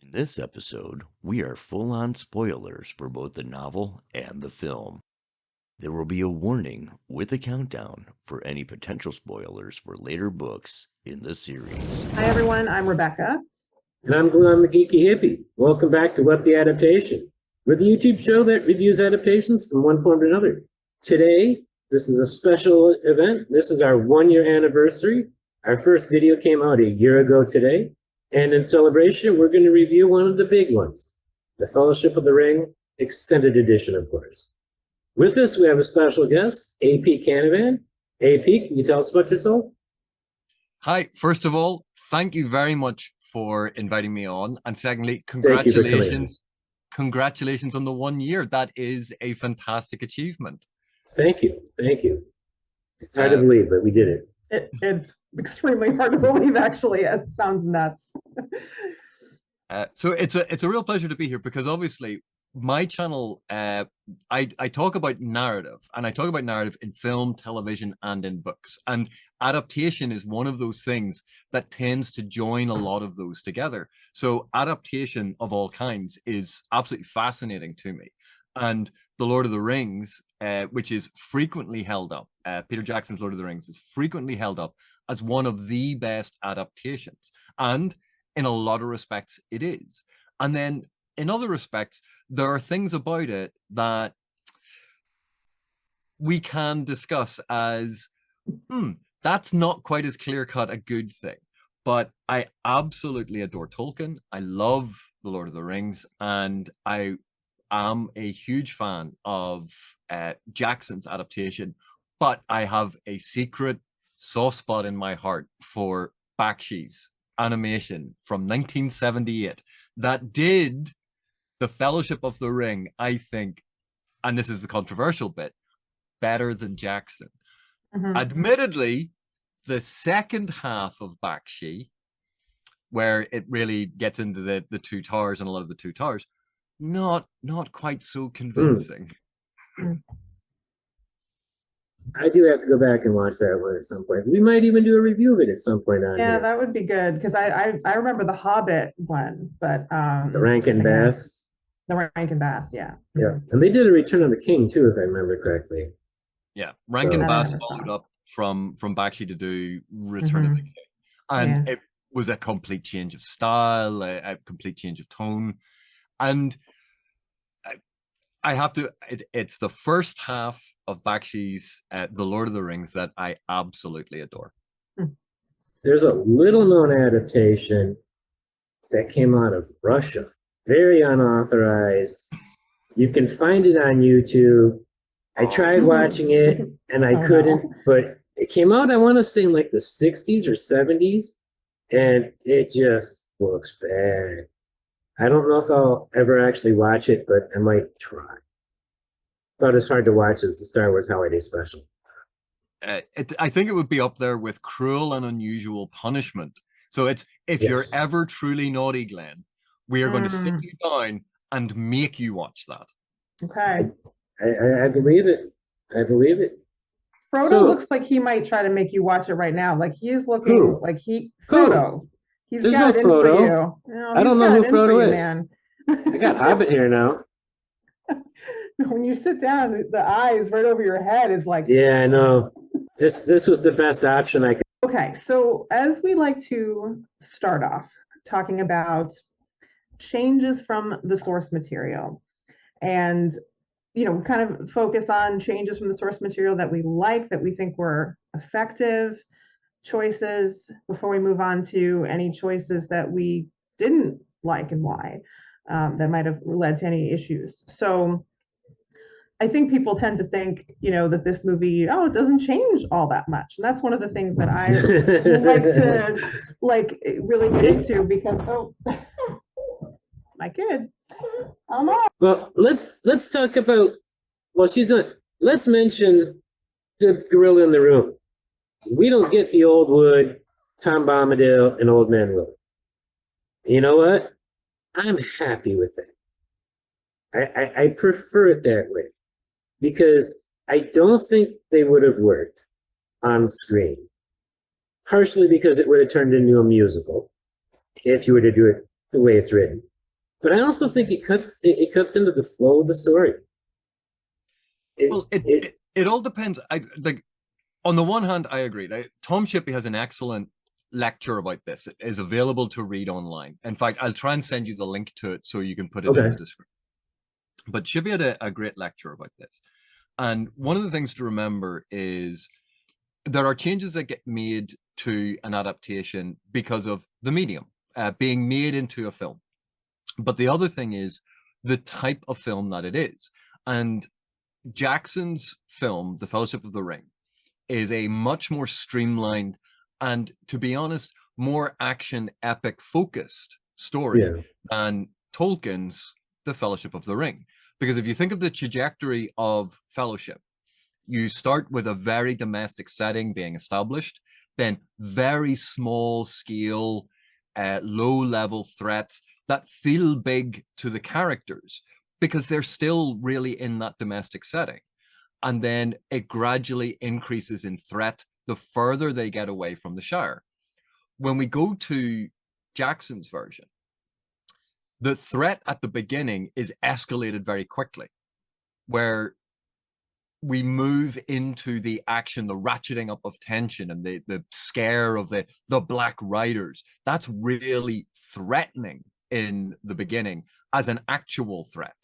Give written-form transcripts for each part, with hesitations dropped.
In this episode, we are full on spoilers for both the novel and the film. There will be a warning with a countdown for any potential spoilers for later books in the series. Hi everyone, I'm Rebecca. And I'm Glenn the Geeky Hippie. Welcome back to What the Adaptation. We're the YouTube show that reviews adaptations from one form to another. Today, this is a special event. This is our 1-year anniversary. Our first video came out a year ago today. And in celebration, we're going to review one of the big ones, the Fellowship of the Ring Extended Edition, of course. With us, we have a special guest, AP Canavan. AP, can you tell us about yourself? Hi, first of all, thank you very much for inviting me on. And secondly, congratulations on the 1 year. That is a fantastic achievement. Thank you. Thank you. It's hard to believe, but we did it. It's extremely hard to believe, actually. It sounds nuts. So it's a real pleasure to be here because obviously my channel, I talk about narrative, and I talk about narrative in film, television, and in books. And adaptation is one of those things that tends to join a lot of those together. So adaptation of all kinds is absolutely fascinating to me. And The Lord of the Rings, which is frequently held up, Peter Jackson's Lord of the Rings is frequently held up as one of the best adaptations. And in a lot of respects, it is. And then in other respects, there are things about it that we can discuss as, that's not quite as clear-cut a good thing. But I absolutely adore Tolkien. I love The Lord of the Rings, and I am a huge fan of Jackson's adaptation, but I have a secret soft spot in my heart for Bakshi's animation from 1978 that did the Fellowship of the Ring, I think, and this is the controversial bit, better than Jackson. Admittedly, the second half of Bakshi, where it really gets into the Two Towers and a lot of the Two Towers, not quite so convincing. I do have to go back and watch that one at some point. We might even do a review of it at some point on here. That would be good, because I remember the Hobbit one, but the Rankin Bass. The Rankin Bass, yeah. Yeah, and they did a Return of the King too, if I remember correctly. Yeah, Rankin Bass followed up from Bakshi to do Return of the King, and it was a complete change of style, a complete change of tone, and I have to. It's the first half of Bakshi's The Lord of the Rings that I absolutely adore. There's a little-known adaptation that came out of Russia, very unauthorized. You can find it on YouTube. I tried watching it, and I couldn't, but it came out, I want to say, in like the 60s or 70s, and it just looks bad. I don't know if I'll ever actually watch it, but I might try. About as hard to watch as the Star Wars Holiday Special. I think it would be up there with Cruel and Unusual Punishment. So it's, if you're ever truly naughty, Glenn, we are going to sit you down and make you watch that. Okay. I believe it. I believe it. Frodo looks like he might try to make you watch it right now. Like he is looking like Frodo. He's There's got no it Frodo. for you. No, I don't know who Frodo is. Man. I got Hobbit here now. When you sit down, the eyes right over your head is like... Yeah, I know. This was the best option I could... Okay, so as we like to start off talking about changes from the source material, and kind of focus on changes from the source material that we like, that we think were effective choices, before we move on to any choices that we didn't like and why, that might have led to any issues. So I think people tend to think, that this movie, it doesn't change all that much. And that's one of the things that I like to really get into, because, my kid, I'm on. Well, let's talk about, she's not, let's mention the gorilla in the room. We don't get the old Wood, Tom Bombadil, and Old Man Willie. You know what? I'm happy with that. I prefer it that way, because I don't think they would have worked on screen. Partially because it would have turned into a musical if you were to do it the way it's written. But I also think it cuts into the flow of the story. Well, it all depends. I like, on the one hand, I agree. Tom Shippey has an excellent lecture about this. It is available to read online. In fact, I'll try and send you the link to it so you can put it in the description. But Shippey had a great lecture about this. And one of the things to remember is there are changes that get made to an adaptation because of the medium being made into a film. But the other thing is the type of film that it is. And Jackson's film, The Fellowship of the Ring, is a much more streamlined and, to be honest, more action epic focused story than Tolkien's The Fellowship of the Ring. Because if you think of the trajectory of Fellowship, you start with a very domestic setting being established, then very small scale, low level threats that feel big to the characters because they're still really in that domestic setting. And then it gradually increases in threat the further they get away from the Shire. When we go to Jackson's version, the threat at the beginning is escalated very quickly, where we move into the action, the ratcheting up of tension and the scare of the Black Riders. That's really threatening in the beginning as an actual threat.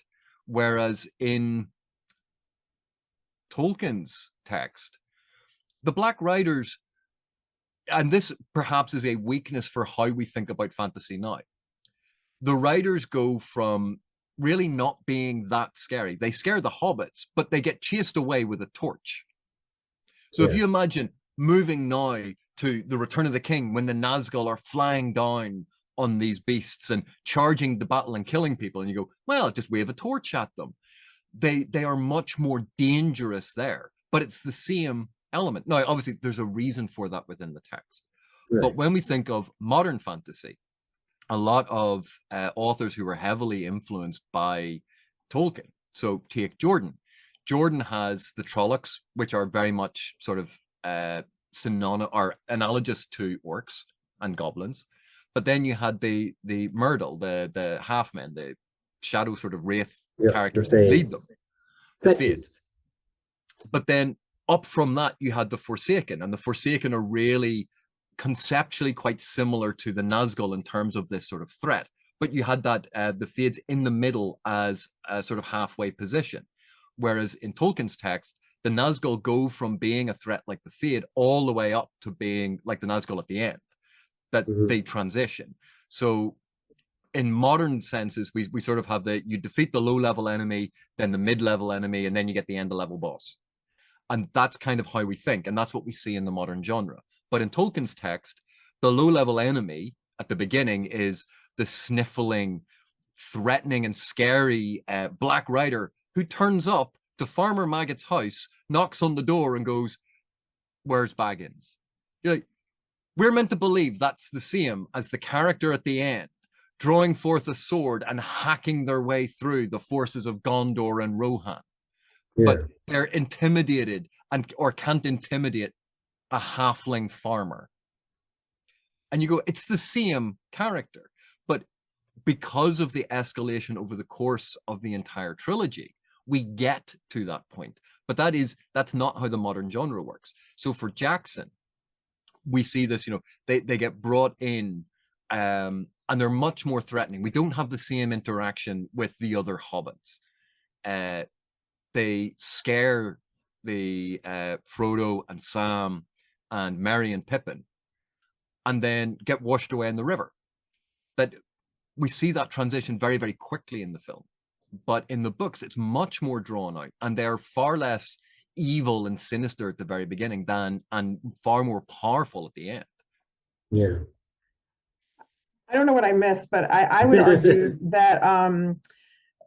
Whereas in Tolkien's text, the Black Riders, and this perhaps is a weakness for how we think about fantasy now, the riders go from really not being that scary. They scare the hobbits, but they get chased away with a torch. So if you imagine moving now to the Return of the King, when the Nazgul are flying down on these beasts and charging the battle and killing people, and you go, well, just wave a torch at them. They are much more dangerous there, but it's the same element. Now, obviously, there's a reason for that within the text. But when we think of modern fantasy, a lot of authors who were heavily influenced by Tolkien. So take Jordan. Jordan has the Trollocs, which are very much sort of synonymous or analogous to orcs and goblins. But then you had the Myrtle, the half-men, the shadow sort of wraith characters that lead them. Fetches. But then up from that, you had the Forsaken, and the Forsaken are really conceptually quite similar to the Nazgul in terms of this sort of threat. But you had that the Fades in the middle as a sort of halfway position. Whereas in Tolkien's text, the Nazgul go from being a threat like the Fade all the way up to being like the Nazgul at the end, that they transition. So in modern senses, we sort of have you defeat the low-level enemy, then the mid-level enemy, and then you get the end-of-level boss. And that's kind of how we think, and that's what we see in the modern genre. But in Tolkien's text, the low-level enemy at the beginning is the sniffling, threatening, and scary Black Rider who turns up to Farmer Maggot's house, knocks on the door, and goes, "Where's Baggins?" You're like, we're meant to believe that's the same as the character at the end, drawing forth a sword and hacking their way through the forces of Gondor and Rohan. But they're intimidated or can't intimidate a halfling farmer. And you go, it's the same character. But because of the escalation over the course of the entire trilogy, we get to that point. But that's not how the modern genre works. So for Jackson, we see this, they get brought in and they're much more threatening. We don't have the same interaction with the other hobbits. They scare the Frodo and Sam and Merry and Pippin, and then get washed away in the river. That we see that transition very, very quickly in the film. But in the books, it's much more drawn out, and they're far less evil and sinister at the very beginning and far more powerful at the end. Yeah. I don't know what I missed, but I would argue that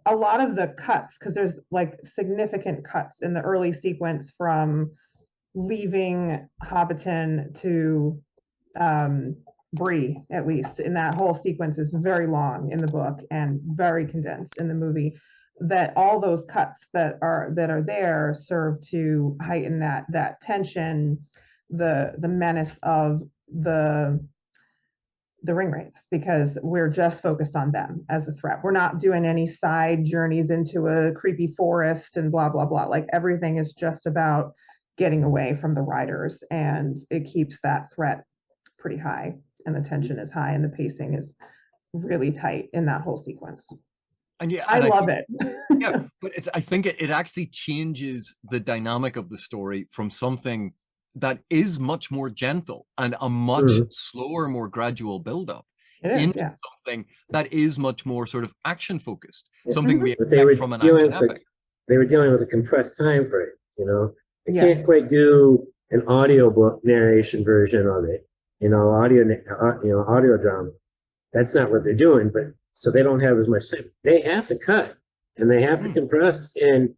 a lot of the cuts, because there's like significant cuts in the early sequence from leaving Hobbiton to Bree, at least, in that whole sequence is very long in the book and very condensed in the movie, that all those cuts that are there serve to heighten that tension, the menace of the the ring wraiths, because we're just focused on them as a threat. We're not doing any side journeys into a creepy forest and blah, blah, blah. Like everything is just about getting away from the riders, and it keeps that threat pretty high, and the tension is high, and the pacing is really tight in that whole sequence. And yeah, I love it. Yeah, but I think it actually changes the dynamic of the story from something that is much more gentle and a much slower, more gradual build-up into something that is much more sort of action-focused, something we expect from an action epic. They were dealing with a compressed time frame, you know? They can't quite do an audiobook narration version of it, you know, audio drama. That's not what they're doing, but so they don't have as much time. They have to cut, and they have to compress, and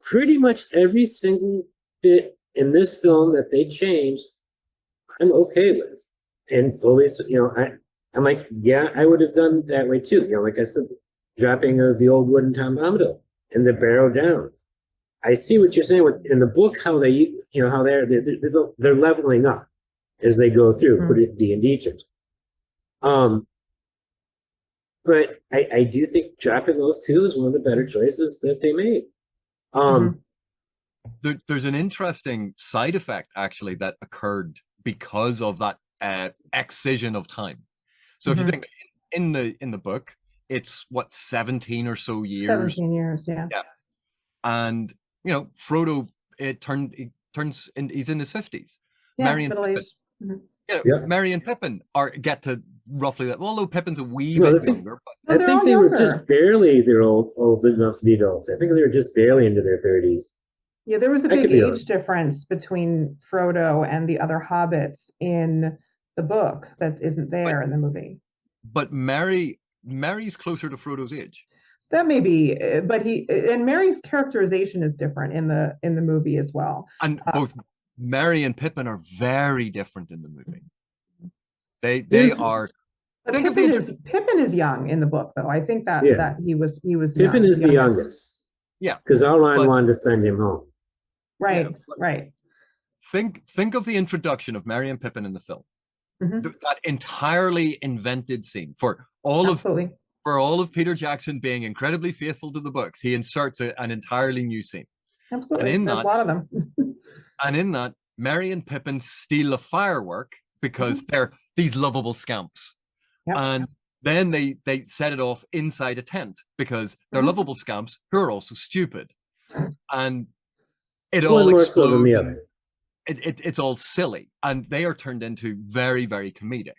pretty much every single bit in this film that they changed, I'm okay with. And fully, you know, I'm like, yeah, I would have done that way too. You know, like I said, dropping of the old wooden tambourine and the barrow down. I see what you're saying with in the book, how they, you know, how they're leveling up as they go through, put it D&D terms. But I do think dropping those two is one of the better choices that they made. There's an interesting side effect actually that occurred because of that excision of time. So if you think in the book, it's what, 17 or so years. 17 years, yeah. And you know, Frodo, he's in his 50s. Yeah, Merry and Pippin, Merry and Pippin get to roughly that. Although Pippin's a wee bit younger, but I think they were just barely old enough to be adults. I think they were just barely into their 30s. Yeah, there was a big age difference between Frodo and the other hobbits in the book that isn't there in the movie. But Merry's closer to Frodo's age. That may be, but Merry's characterization is different in the movie as well. And both Merry and Pippin are very different in the movie. They are. Pippin is young in the book, though. I think that he was Pippin is the youngest. Yeah, because Elrond wanted to send him home. Right, right. Think of the introduction of Merry and Pippin in the film. That entirely invented scene for all of Peter Jackson being incredibly faithful to the books. He inserts an entirely new scene. Absolutely, there's a lot of them. And in that, Merry and Pippin steal a firework because they're these lovable scamps. And then they set it off inside a tent because they're lovable scamps who are also stupid. And it all more so than the other. It's all silly, and they are turned into very, very comedic.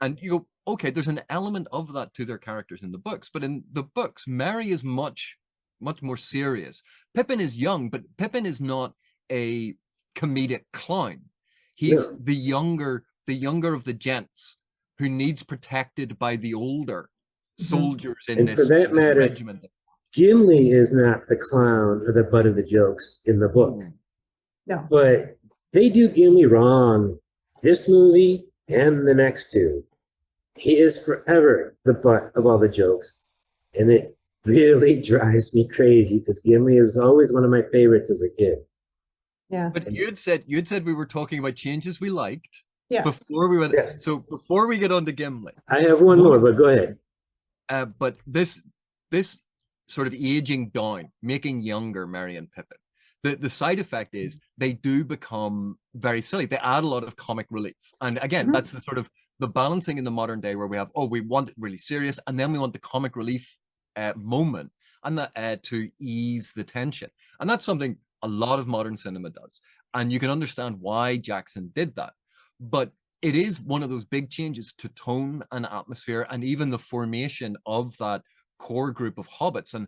And you go, okay, there's an element of that to their characters in the books, but in the books, Merry is much more serious. Pippin is young, but Pippin is not a comedic clown. He's the younger of the gents who needs protected by the older soldiers in this regiment. Gimli is not the clown or the butt of the jokes in the book. No. But they do Gimli wrong this movie and the next two. He is forever the butt of all the jokes. And it really drives me crazy because Gimli was always one of my favorites as a kid. Yeah. But you'd said we were talking about changes we liked. Yeah. Before we went, so before we get on to Gimli, I have one more, but go ahead. But this sort of aging down, making younger Merry and Pippin, the side effect is they do become very silly. They add a lot of comic relief, and again, that's the sort of the balancing in the modern day where we have we want it really serious, and then we want the comic relief moment, and that to ease the tension, and that's something a lot of modern cinema does, and you can understand why Jackson did that. But it is one of those big changes to tone and atmosphere, and even the formation of that core group of hobbits and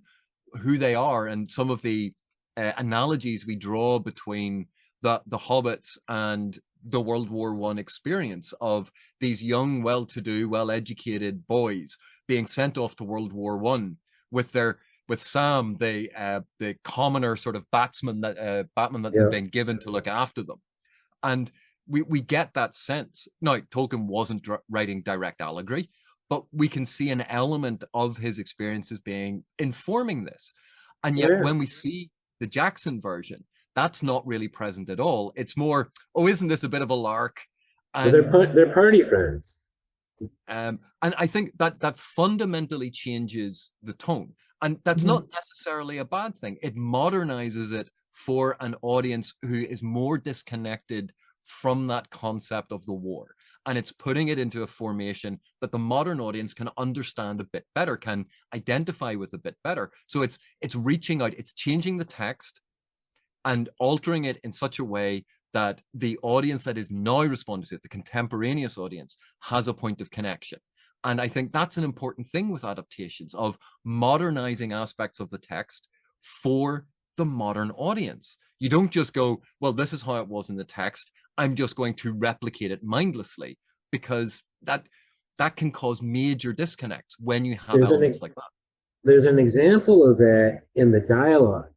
who they are, and some of the analogies we draw between the hobbits and the World War I experience of these young, well-to-do, well-educated boys being sent off to World War I with Sam, the commoner sort of Batman that they've been given to look after them, and we get that sense. Now, Tolkien wasn't writing direct allegory, but we can see an element of his experiences informing this. And yet when we see the Jackson version, that's not really present at all. It's more, isn't this a bit of a lark? And they're party friends. And I think that fundamentally changes the tone. And that's not necessarily a bad thing. It modernizes it for an audience who is more disconnected from that concept of the war. And it's putting it into a formation that the modern audience can understand a bit better, can identify with a bit better. So it's reaching out, it's changing the text and altering it in such a way that the audience that is now responding to it, the contemporaneous audience, has a point of connection. And I think that's an important thing with adaptations, of modernizing aspects of the text for the modern audience. You don't just go, well, this is how it was in the text, I'm just going to replicate it mindlessly, because that can cause major disconnects when you have elements like that. There's an example of that in the dialogue.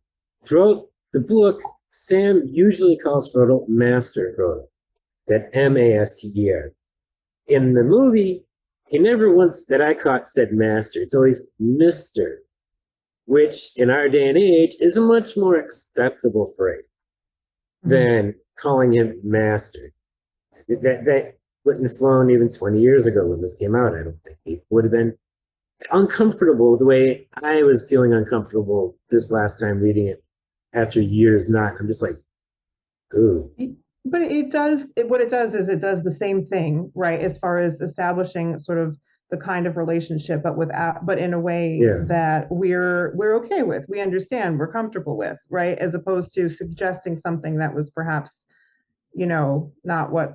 Throughout the book, Sam usually calls Frodo Master Frodo, that M-A-S-T-E-R. In the movie, he never once, that I caught, said master. It's always Mr., which in our day and age is a much more acceptable phrase than calling him master. That wouldn't have flown even 20 years ago when this came out. I don't think it would have been uncomfortable the way I was feeling uncomfortable this last time reading it after years not. I'm just like, ooh. But what it does is it does the same thing, right? As far as establishing sort of the kind of relationship, but in a way that we're okay with, we understand, we're comfortable with, right? As opposed to suggesting something that was perhaps, not what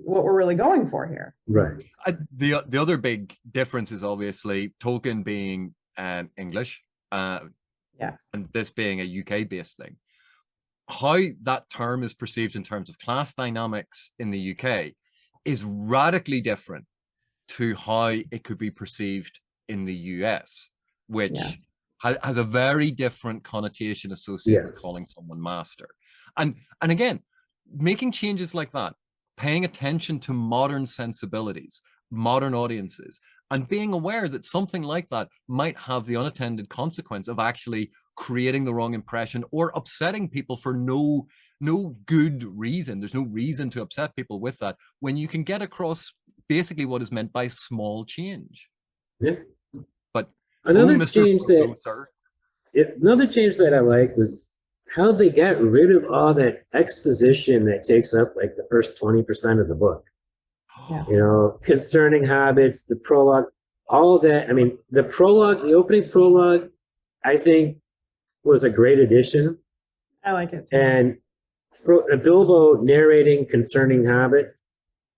we're really going for here. Right. The other big difference is obviously Tolkien being English, and this being a UK-based thing. How that term is perceived in terms of class dynamics in the UK is radically different to how it could be perceived in the US, which has a very different connotation associated with calling someone master. And again, making changes like that, paying attention to modern sensibilities, modern audiences, and being aware that something like that might have the unattended consequence of actually creating the wrong impression or upsetting people for no good reason. There's no reason to upset people with that when you can get across basically what is meant by small change. Yeah. But another change that I like was how they got rid of all that exposition that takes up like the first 20% of the book. Concerning hobbits, the prologue, all that. I mean, the opening prologue, I think was a great addition. I like it. And Bilbo narrating concerning hobbits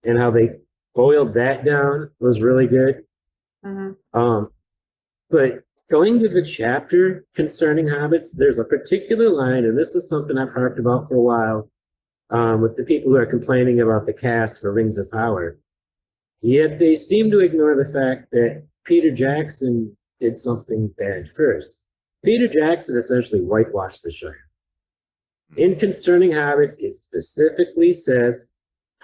and how they boiled that down was really good. But going to the chapter concerning hobbits, there's a particular line, and this is something I've harped about for a while, with the people who are complaining about the cast for Rings of Power. Yet they seem to ignore the fact that Peter Jackson did something bad first. Peter Jackson essentially whitewashed the Shire. In Concerning Hobbits, it specifically says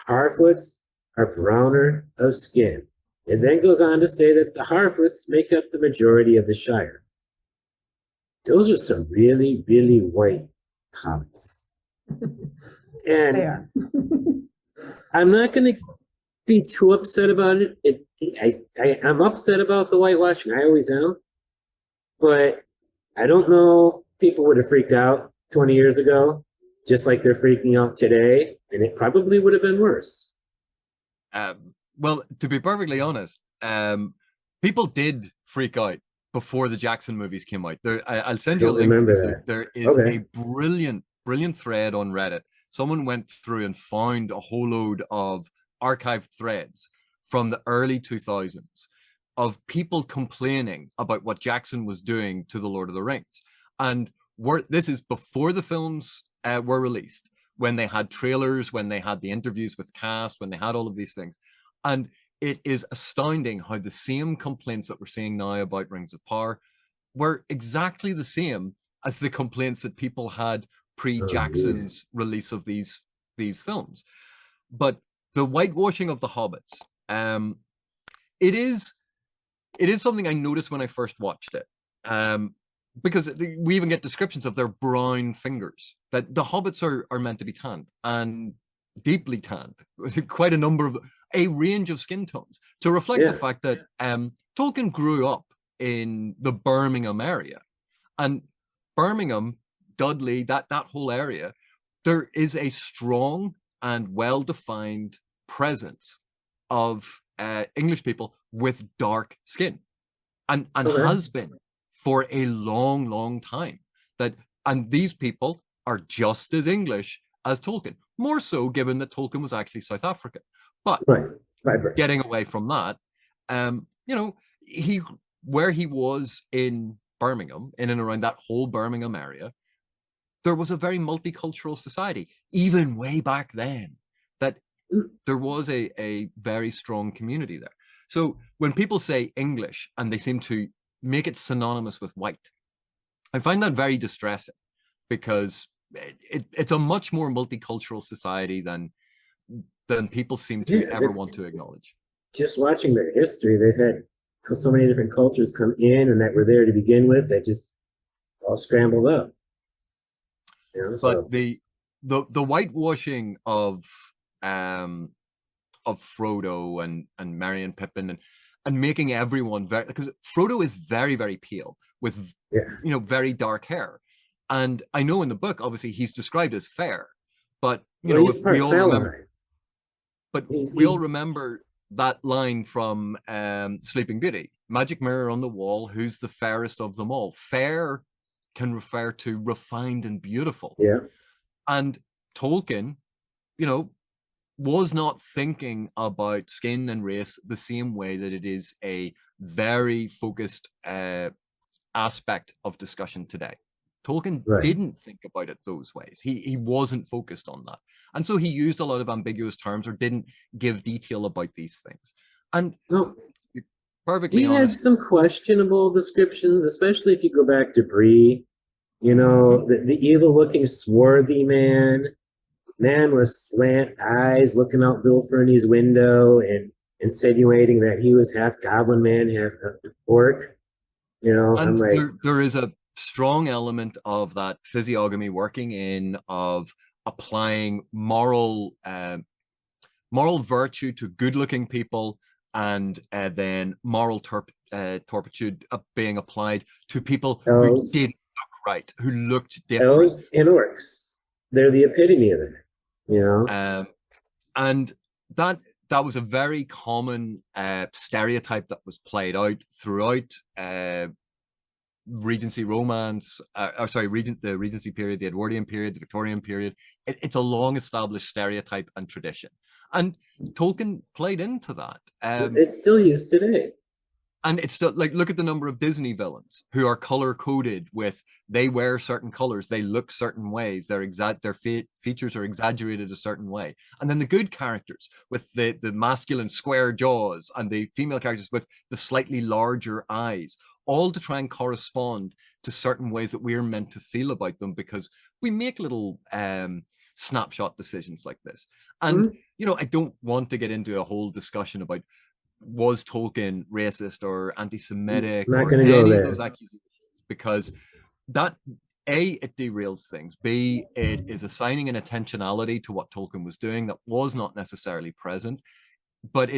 Harfoots are browner of skin. It then goes on to say that the Harfoots make up the majority of the Shire. Those are some really, really white hobbits. And they are. I'm not going to be too upset about it. I'm upset about the whitewashing. I always am. But I don't know, people would have freaked out 20 years ago, just like they're freaking out today, and it probably would have been worse. Well, to be perfectly honest, people did freak out before the Jackson movies came out. I'll send you a link to this. There is a brilliant thread on Reddit. Someone went through and found a whole load of archived threads from the early 2000s of people complaining about what Jackson was doing to the Lord of the Rings. And this is before the films were released, when they had trailers, when they had the interviews with cast, when they had all of these things. And it is astounding how the same complaints that we're seeing now about Rings of Power were exactly the same as the complaints that people had pre-Jackson's release of these films. But the whitewashing of the hobbits, it is something I noticed when I first watched it, because we even get descriptions of their brown fingers, that the hobbits are meant to be tanned, and deeply tanned. Quite a number of, a range of skin tones to reflect the fact that Tolkien grew up in the Birmingham area. And Birmingham, Dudley, that whole area, there is a strong and well-defined presence of English people with dark skin, and has been for a long, long time. And these people are just as English as Tolkien, more so given that Tolkien was actually South African. But getting away from that, you know, where he was in Birmingham, in and around that whole Birmingham area, there was a very multicultural society, even way back then, that there was a very strong community there. So when people say English and they seem to make it synonymous with white, I find that very distressing, because it's a much more multicultural society than people seem to ever want to acknowledge. Just watching their history, they've had so many different cultures come in and that were there to begin with, that just all scrambled up. You know, but the whitewashing of Frodo and Merry and Pippin and making everyone very, because Frodo is very, very pale with you know, very dark hair, and I know in the book obviously he's described as fair, but you know, we all remember, but we all remember that line from Sleeping Beauty: magic mirror on the wall, who's the fairest of them all? Fair can refer to refined and beautiful. And Tolkien, you know, was not thinking about skin and race the same way that it is a very focused aspect of discussion today. Tolkien didn't think about it those ways. He wasn't focused on that. And so he used a lot of ambiguous terms or didn't give detail about these things. And perfectly honest, had some questionable descriptions, especially if you go back to Bree, you know, the evil-looking swarthy man with slant eyes looking out Bill Ferny's window and insinuating that he was half goblin man, half orc. You know, and I'm like, there is a strong element of that physiognomy working in, of applying moral virtue to good-looking people, and then moral turpitude being applied to people who didn't look right, who looked different. Elves and orcs, they're the epitome of it, you know. And that was a very common stereotype that was played out throughout Regency romance, the Regency period, the Edwardian period, the Victorian period. It's a long established stereotype and tradition, and Tolkien played into that. It's still used today. And it's still, like, look at the number of Disney villains who are color coded with, they wear certain colors, they look certain ways, their features are exaggerated a certain way. And then the good characters with the masculine square jaws, and the female characters with the slightly larger eyes, all to try and correspond to certain ways that we're meant to feel about them, because we make little snapshot decisions like this. And, you know, I don't want to get into a whole discussion about, was Tolkien racist or anti-Semitic, not or going to any go there, of those accusations, because that, A, it derails things. B, it is assigning an intentionality to what Tolkien was doing that was not necessarily present. But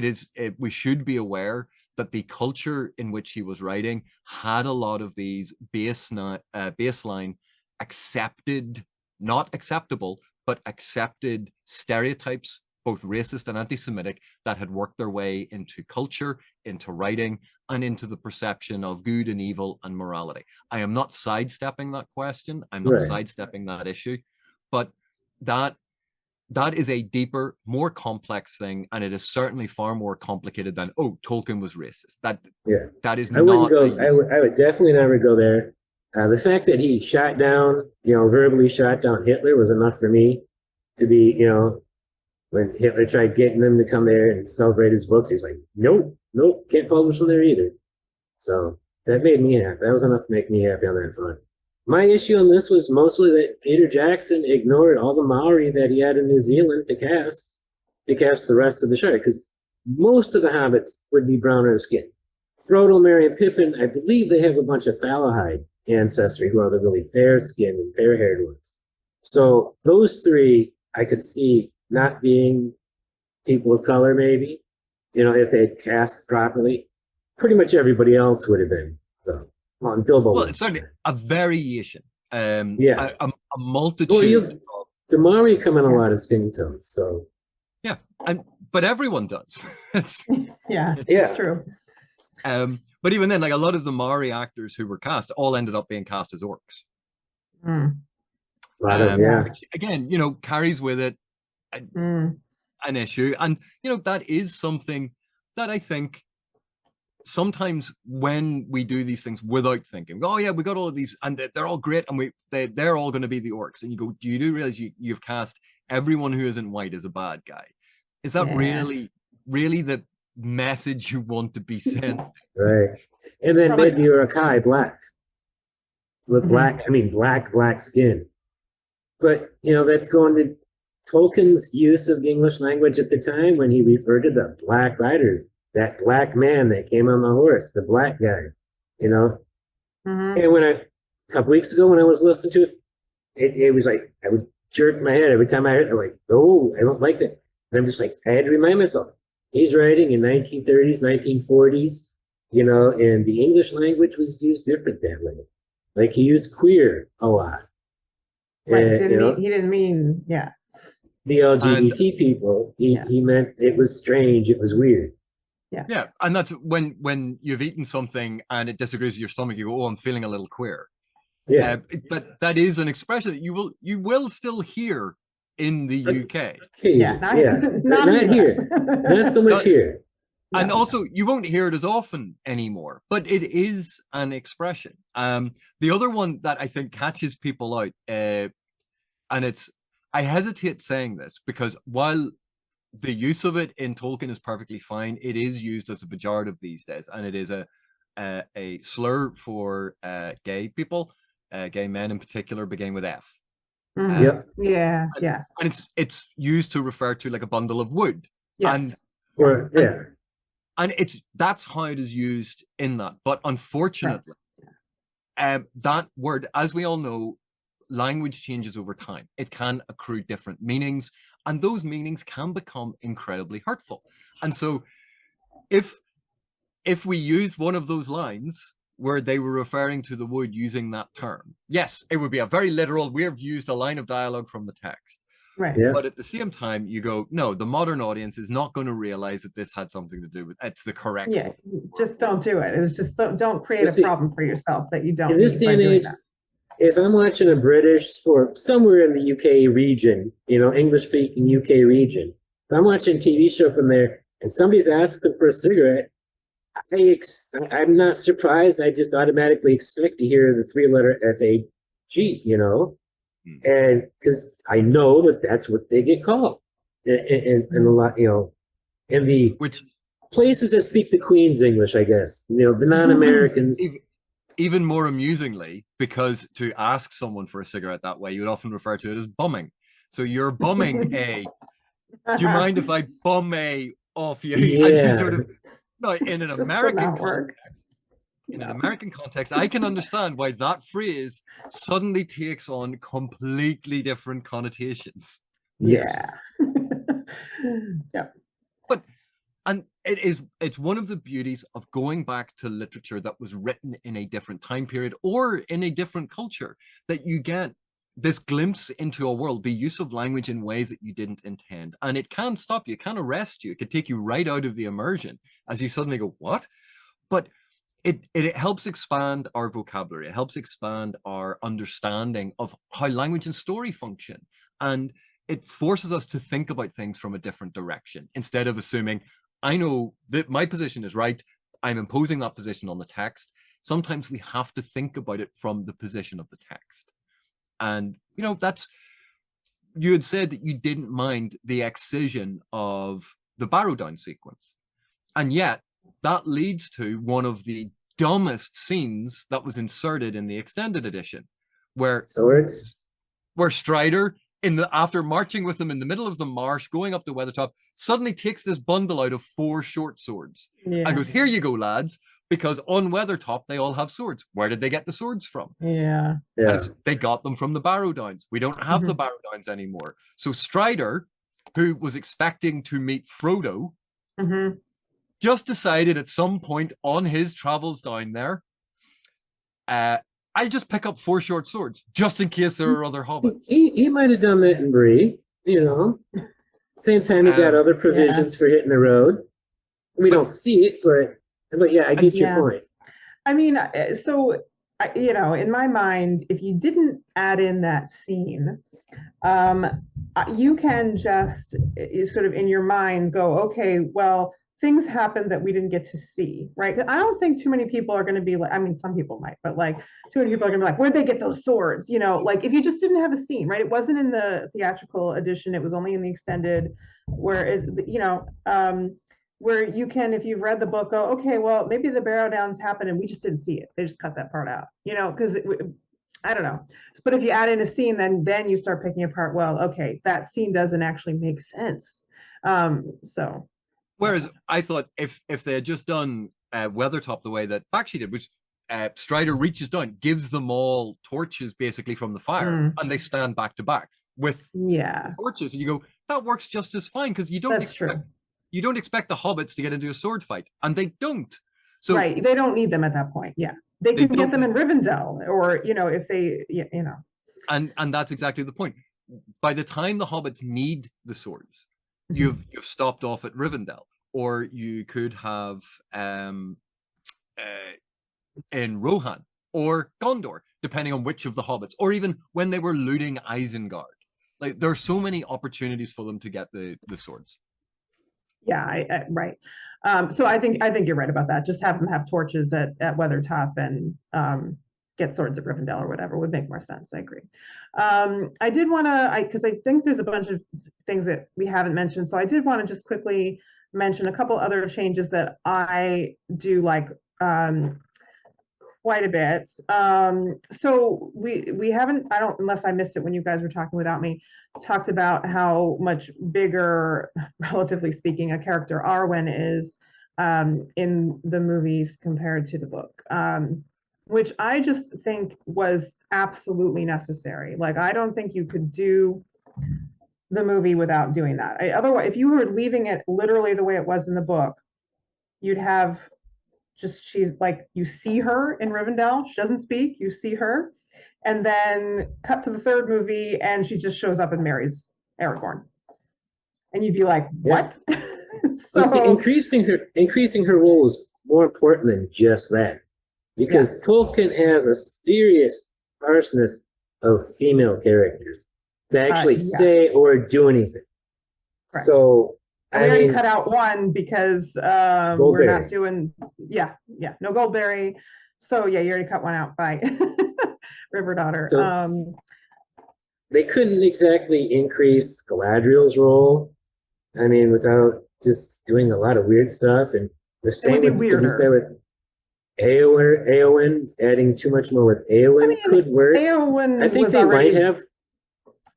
we should be aware that the culture in which he was writing had a lot of these baseline accepted, not acceptable, but accepted stereotypes, both racist and anti-Semitic, that had worked their way into culture, into writing, and into the perception of good and evil and morality. I am not sidestepping that question. I'm not sidestepping that issue, but that is a deeper, more complex thing, and it is certainly far more complicated than, oh, Tolkien was racist. That is I wouldn't go. I would definitely never go there. The fact that he shot down, verbally shot down Hitler was enough for me to be, when Hitler tried getting them to come there and celebrate his books, he's like, nope, can't publish them there either. So that made me happy. That was enough to make me happy on that front. My issue on this was mostly that Peter Jackson ignored all the Maori that he had in New Zealand to cast the rest of the show, because most of the hobbits would be browner in skin. Frodo, Merry, and Pippin, I believe they have a bunch of Falahide ancestry, who are the really fair-skinned and fair-haired ones. So those three I could see not being people of color, maybe. if they had cast properly, pretty much everybody else would have been. So, on Bilbo. Well, it's certainly a variation. Yeah. A multitude. Well, the Maori come in a lot of skin tones, so. Yeah, but everyone does. It's true. But even then, like a lot of the Maori actors who were cast all ended up being cast as orcs. Which, again, carries with it an issue. And, that is something that I think sometimes when we do these things without thinking, oh yeah, we got all of these and they're all great and they're all going to be the orcs. And you go, do you realize you've cast everyone who isn't white as a bad guy? Is that really the message you want to be sent? Right. And then made the Urukai black. With black skin. But, that's going to Tolkien's use of the English language at the time when he referred to the Black Riders, that black man that came on the horse, the black guy, And when a couple weeks ago when I was listening to it was like, I would jerk my head every time I heard it. I'm like, oh, I don't like that. And I'm just like, I had to remind myself, he's writing in 1930s, 1940s, and the English language was used different that way. Like he used queer a lot. Right, he didn't mean, the LGBT people, he meant it was strange, it was weird. Yeah, and that's when you've eaten something and it disagrees with your stomach, you go, oh, I'm feeling a little queer. Yeah. That is an expression that you will still hear in the UK. Not here. Not so much here. And also, you won't hear it as often anymore, but it is an expression. The other one that I think catches people out, and I hesitate saying this because while the use of it in Tolkien is perfectly fine, it is used as a pejorative these days, and it is a slur for gay people, gay men in particular, beginning with F. And it's used to refer to like a bundle of wood. Yes. And that's how it is used in that. But unfortunately, that word, as we all know, language changes over time. It can accrue different meanings, and those meanings can become incredibly hurtful. And so if we used one of those lines where they were referring to the wood using that term, yes, it would be a very literal, we've used a line of dialogue from the text. Right. Yeah. But at the same time, you go, no, the modern audience is not going to realize that this had something to do with it's the correct. Yeah, just don't do it. It was just don't create a problem for yourself that you don't. In this day and age, if I'm watching a British or somewhere in the UK region, English-speaking UK region, if I'm watching a TV show from there and somebody's asking for a cigarette, I'm not surprised. I just automatically expect to hear the three-letter FAG, and because I know that's what they get called, and a lot, in the places that speak the Queen's English, I guess, the non-Americans. Even more amusingly, because to ask someone for a cigarette that way, you would often refer to it as bumming. So you're bumming a. Do you mind if I bum a off you? Yeah. In an American context. In an American context, I can understand why that phrase suddenly takes on completely different connotations. Yes. Yeah. And it's one of the beauties of going back to literature that was written in a different time period or in a different culture, that you get this glimpse into a world, the use of language in ways that you didn't intend. And it can stop you, it can arrest you, it could take you right out of the immersion as you suddenly go, what? But it helps expand our vocabulary. It helps expand our understanding of how language and story function. And it forces us to think about things from a different direction instead of assuming, I know that my position is right, I'm imposing that position on the text. Sometimes we have to think about it from the position of the text. And, you had said that you didn't mind the excision of the Barrow Down sequence. And yet that leads to one of the dumbest scenes that was inserted in the extended edition, where Strider, after marching with them in the middle of the marsh, going up the Weathertop, suddenly takes this bundle out of 4 short swords and goes, here you go, lads, because on Weathertop they all have swords. Where did they get the swords from? They got them from the Barrow Downs. We don't have the Barrow Downs anymore. So Strider, who was expecting to meet Frodo, just decided at some point on his travels down there, I'll just pick up 4 short swords just in case there are other hobbits. He might have done that in Bree, you know. Same time, he got other provisions for hitting the road. We don't see it, but yeah, I get your point. I mean, so you know, in my mind, if you didn't add in that scene, you can just sort of in your mind go, okay, well, things happened that we didn't get to see, right? 'Cause I don't think too many people are going to be like, I mean, some people might, but like too many people are going to be like, where'd they get those swords? You know, like if you just didn't have a scene, right? It wasn't in the theatrical edition. It was only in the extended, where it, you know, where you can, if you've read the book, go, okay, well, maybe the barrow downs happened and we just didn't see it. They just cut that part out, you know, because I don't know. But if you add in a scene, then you start picking apart, well, okay, that scene doesn't actually make sense. So. Whereas I thought if they had just done Weathertop the way that Bakshi did, which Strider reaches down, gives them all torches basically from the fire, and they stand back to back with torches, and you go, that works just as fine, because you don't expect the hobbits to get into a sword fight, and they don't. So right, they don't need them at that point. Yeah, they can get them in Rivendell, or you know, if they, you know. And that's exactly the point. By the time the hobbits need the swords, you've stopped off at Rivendell, or you could have in Rohan or Gondor, depending on which of the hobbits, or even when they were looting Isengard. Like there are so many opportunities for them to get the swords. Yeah, right. So I think you're right about that. Just have them have torches at Weathertop and get swords at Rivendell or whatever would make more sense. I agree. I did want to, because I think there's a bunch of things that we haven't mentioned. So I did want to just quickly mention a couple other changes that I do like quite a bit. So we haven't, I don't, unless I missed it when you guys were talking without me, talked about how much bigger, relatively speaking, a character Arwen is in the movies compared to the book. Which I just think was absolutely necessary. Like, I don't think you could do the movie without doing that. Otherwise, if you were leaving it literally the way it was in the book, you'd have just, she's like, you see her in Rivendell, she doesn't speak, you see her, and then cut to the third movie and she just shows up and marries Aragorn. And you'd be like, what? So see, increasing her role is more important than just that. Because Tolkien has a serious harshness of female characters that actually say or do anything. Right. So we already cut out one because we're not doing no Goldberry. So yeah, you already cut one out by River Daughter. So they couldn't exactly increase Galadriel's role. I mean, without just doing a lot of weird stuff, and the same would be said with Éowyn, adding too much more with Éowyn could work. I think they might have.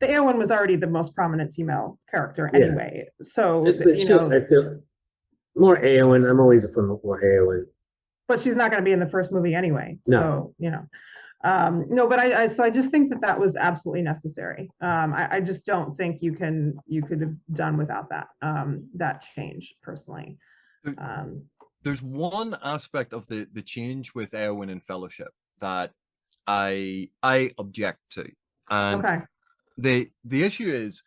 The Éowyn was already the most prominent female character anyway. So, but still, I feel more Éowyn. I'm always a fan of more Éowyn. But she's not going to be in the first movie anyway. No. So, you know. No, but I just think that was absolutely necessary. I just don't think you could have done without that change personally. There's one aspect of the change with Éowyn and Fellowship that I object to, and the issue is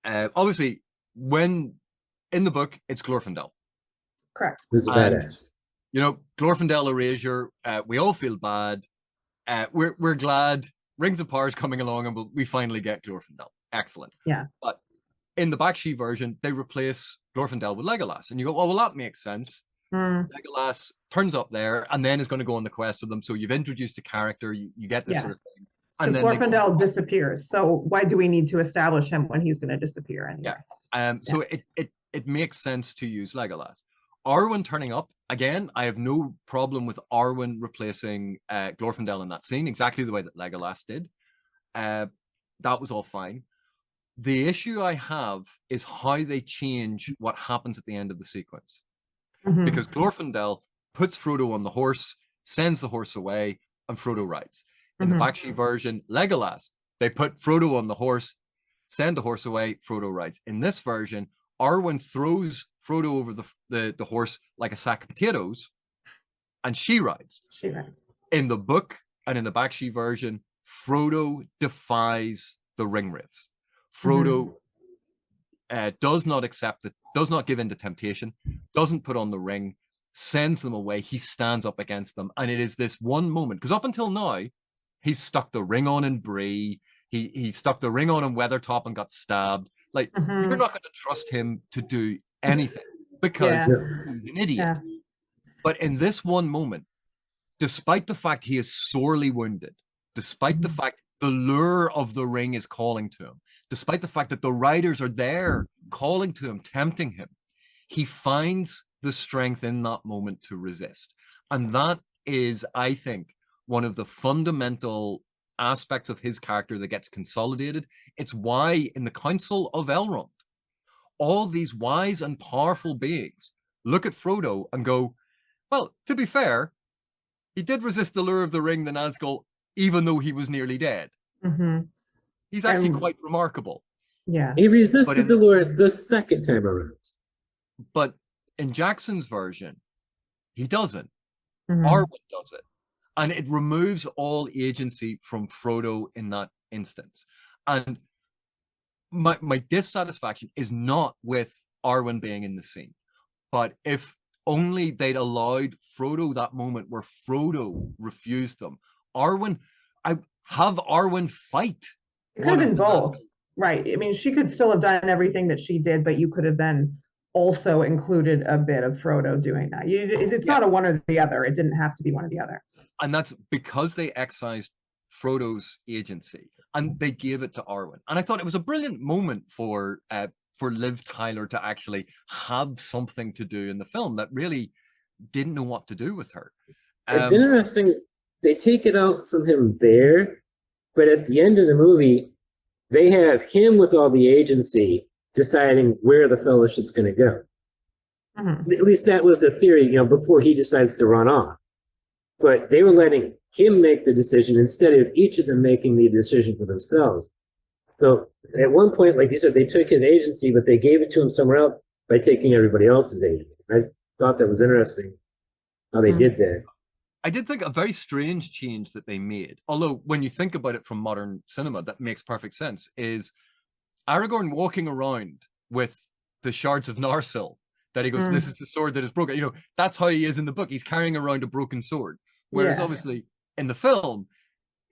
obviously when in the book it's Glorfindel. Correct. Who's a badass? You know, Glorfindel erasure. We all feel bad. We're glad Rings of Power is coming along, and we finally get Glorfindel. Excellent. Yeah. But in the Bakshi version, they replace Glorfindel with Legolas, and you go, well, that makes sense. Legolas turns up there and then is going to go on the quest with them. So you've introduced a character, you get this sort of thing. And then Glorfindel disappears. So why do we need to establish him when he's going to disappear anyway? Yeah. So it makes sense to use Legolas. Arwen turning up, again, I have no problem with Arwen replacing Glorfindel in that scene, exactly the way that Legolas did. That was all fine. The issue I have is how they change what happens at the end of the sequence. Because Glorfindel puts Frodo on the horse, sends the horse away, and Frodo rides. In the Bakshi version, Legolas, they put Frodo on the horse, send the horse away, Frodo rides. In this version, Arwen throws Frodo over the horse like a sack of potatoes, and she rides. She rides. In the book and in the Bakshi version, Frodo defies the Ringwraiths. Frodo does not accept it, does not give in to temptation, doesn't put on the ring, sends them away. He stands up against them, and it is this one moment, because up until now, he's stuck the ring on in Bree. He stuck the ring on in Weathertop and got stabbed. Like, you're not going to trust him to do anything because he's an idiot. Yeah. But in this one moment, despite the fact he is sorely wounded, despite the fact the lure of the ring is calling to him, despite the fact that the riders are there calling to him, tempting him, he finds the strength in that moment to resist. And that is, I think, one of the fundamental aspects of his character that gets consolidated. It's why in the Council of Elrond, all these wise and powerful beings look at Frodo and go, well, to be fair, he did resist the lure of the ring, the Nazgul, even though he was nearly dead. He's actually quite remarkable. Yeah. He resisted the lure the second time around. But in Jackson's version, he doesn't. Arwen does it. And it removes all agency from Frodo in that instance. And my dissatisfaction is not with Arwen being in the scene, but if only they'd allowed Frodo that moment where Frodo refused them. Arwen, I have Arwen fight. It could have been both. Right. I mean, she could still have done everything that she did, but you could have then also included a bit of Frodo doing that. It's not a one or the other. It didn't have to be one or the other. And that's because they excised Frodo's agency and they gave it to Arwen. And I thought it was a brilliant moment for Liv Tyler to actually have something to do in the film that really didn't know what to do with her. It's interesting. They take it out from him there, but at the end of the movie, they have him with all the agency deciding where the fellowship's going to go. At least that was the theory, before he decides to run off. But they were letting him make the decision instead of each of them making the decision for themselves. So at one point, like you said, they took his agency, but they gave it to him somewhere else by taking everybody else's agency. I thought that was interesting how they did that. I did think a very strange change that they made, although when you think about it from modern cinema, that makes perfect sense, is Aragorn walking around with the shards of Narsil that he goes, this is the sword that is broken. That's how he is in the book. He's carrying around a broken sword. Whereas obviously in the film,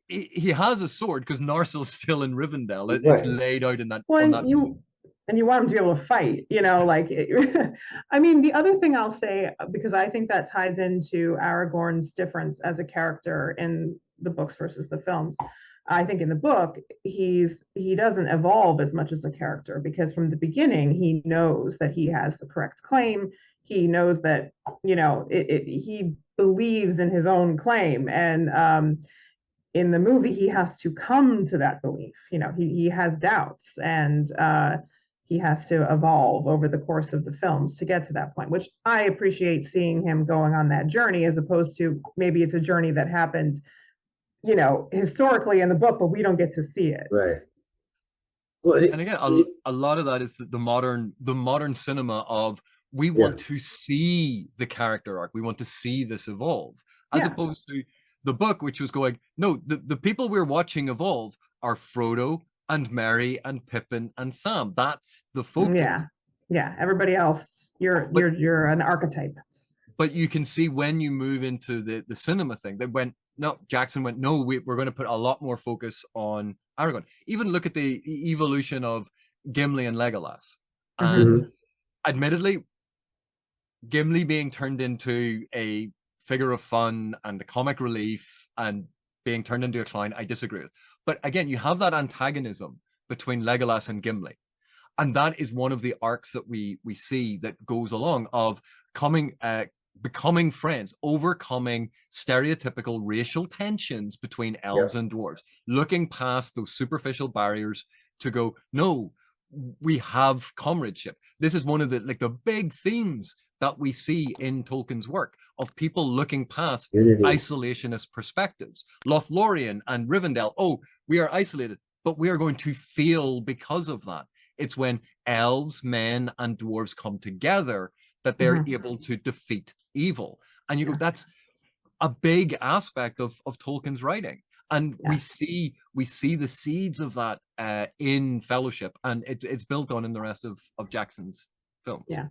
he has a sword because Narsil's still in Rivendell. It's laid out in that. Well, you want him to be able to fight, I mean, the other thing I'll say, because I think that ties into Aragorn's difference as a character in the books versus the films. I think in the book, he doesn't evolve as much as a character because from the beginning, he knows that he has the correct claim. He knows that, he believes in his own claim. And in the movie, he has to come to that belief. He has doubts and he has to evolve over the course of the films to get to that point, which I appreciate seeing him going on that journey as opposed to maybe it's a journey that happened historically in the book, but we don't get to see it. Right. Well, and again, a lot of that is the modern cinema of we want to see the character arc. We want to see this evolve, as opposed to the book, which was going, no, the people we're watching evolve are Frodo and Merry and Pippin and Sam. That's the focus. Yeah. Everybody else, you're an archetype. But you can see when you move into the cinema thing, Jackson went, no, we're going to put a lot more focus on Aragorn. Even look at the evolution of Gimli and Legolas. And admittedly, Gimli being turned into a figure of fun and the comic relief and being turned into a clown, I disagree with. But again, you have that antagonism between Legolas and Gimli. And that is one of the arcs that we see that goes along of becoming friends, overcoming stereotypical racial tensions between elves and dwarves, looking past those superficial barriers to go, no, we have comradeship. This is one of the big themes that we see in Tolkien's work of people looking past isolationist perspectives. Lothlorien and Rivendell, we are isolated, but we are going to feel because of that. It's when elves, men, and dwarves come together that they're able to defeat evil. And you go, that's a big aspect of Tolkien's writing. And we see the seeds of that in Fellowship, and it's built on in the rest of Jackson's films. Yeah.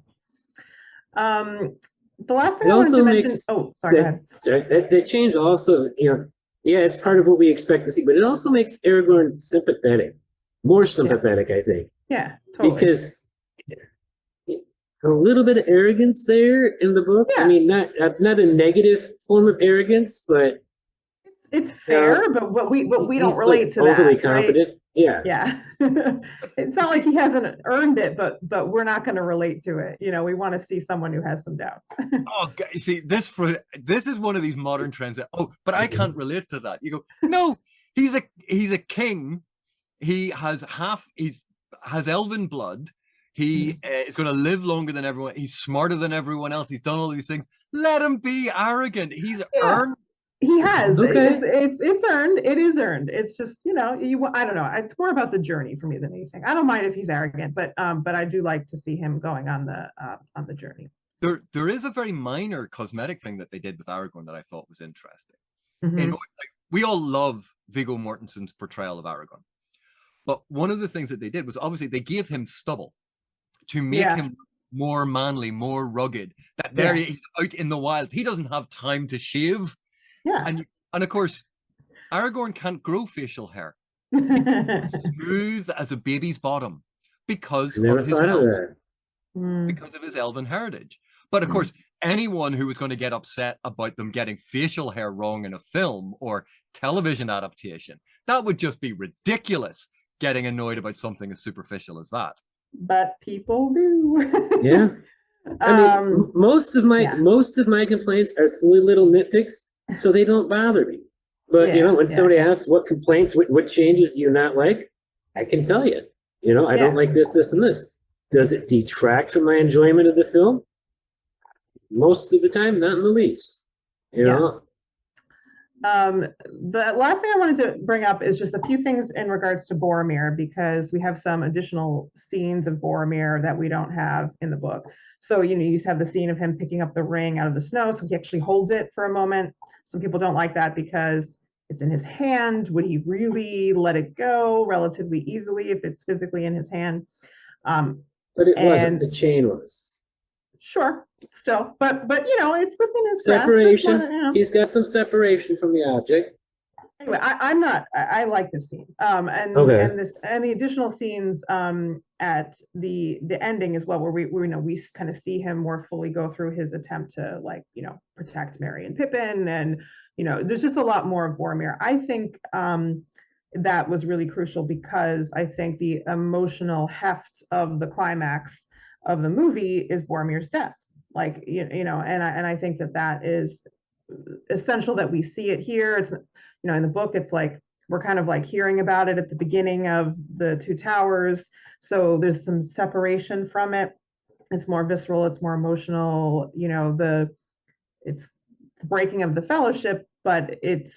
The last thing I wanted to mention. Oh, sorry. Go ahead. Sorry, that change also, it's part of what we expect to see, but it also makes Aragorn sympathetic, more sympathetic, I think. Yeah, totally. Because a little bit of arrogance there in the book. Yeah. I mean, not a negative form of arrogance, but it's fair, but we don't relate to overly that. confident. Right? Yeah. Yeah. It's not like he hasn't earned it, but we're not going to relate to it. We want to see someone who has some doubts. Oh, see, this is one of these modern trends that, but I can't relate to that. You go, no, he's a king. He has elven blood. He is going to live longer than everyone. He's smarter than everyone else. He's done all these things. Let him be arrogant. He's earned. He has. Okay. It's earned. It is earned. It's just, I don't know. It's more about the journey for me than anything. I don't mind if he's arrogant, but I do like to see him going on the journey. There is a very minor cosmetic thing that they did with Aragorn that I thought was interesting. Mm-hmm. We all love Viggo Mortensen's portrayal of Aragorn, but one of the things that they did was obviously they gave him stubble to make him more manly, more rugged. That there he's out in the wilds. He doesn't have time to shave. Yeah. And of course, Aragorn can't grow facial hair. Smooth as a baby's bottom because of his elven heritage. But of course, anyone who was going to get upset about them getting facial hair wrong in a film or television adaptation, that would just be ridiculous, getting annoyed about something as superficial as that. But people do. Yeah. I mean, most of my complaints are silly little nitpicks, so they don't bother me. But when somebody asks what complaints, what changes do you not like, I can tell you. I don't like this, this, and this. Does it detract from my enjoyment of the film? Most of the time, not in the least. The last thing I wanted to bring up is just a few things in regards to Boromir, because we have some additional scenes of Boromir that we don't have in the book. So, you just have the scene of him picking up the ring out of the snow. So he actually holds it for a moment. Some people don't like that because it's in his hand. Would he really let it go relatively easily if it's physically in his hand? But it wasn't. The chain was. Sure, still, but it's within his separation. Grasp. He's got some separation from the object. Anyway, I like this scene. And the additional scenes at the ending as well, where we kind of see him more fully go through his attempt to protect Merry and Pippin, and there's just a lot more of Boromir. I think that was really crucial because I think the emotional heft of the climax of the movie is Boromir's death. And I think that is essential that we see it here. It's in the book, it's like we're kind of like hearing about it at the beginning of the Two Towers, so there's some separation from it. It's more visceral, it's more emotional. It's the breaking of the Fellowship, but it's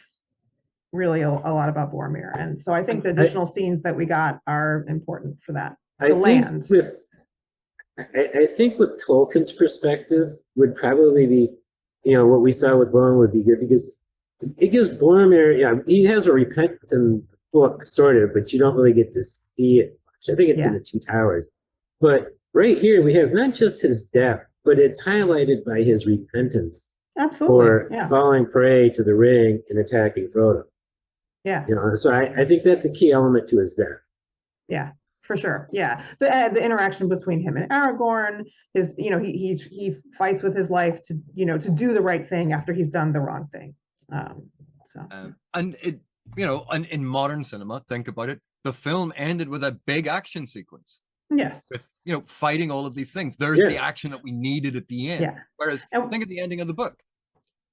really a lot about Boromir, and so I think the additional scenes that we got are important for that. I think with Tolkien's perspective would probably be, what we saw with Boromir would be good because it gives Boromir, he has a repentant book sort of, but you don't really get to see it much. I think it's in the Two Towers. But right here we have not just his death, but it's highlighted by his repentance. Absolutely. For falling prey to the ring and attacking Frodo. Yeah. So I think that's a key element to his death. Yeah. For sure, yeah. The interaction between him and Aragorn is, he fights with his life to do the right thing after he's done the wrong thing. And it, and in modern cinema, think about it. The film ended with a big action sequence. Yes. With fighting all of these things. There's the action that we needed at the end. Yeah. Whereas think of the ending of the book.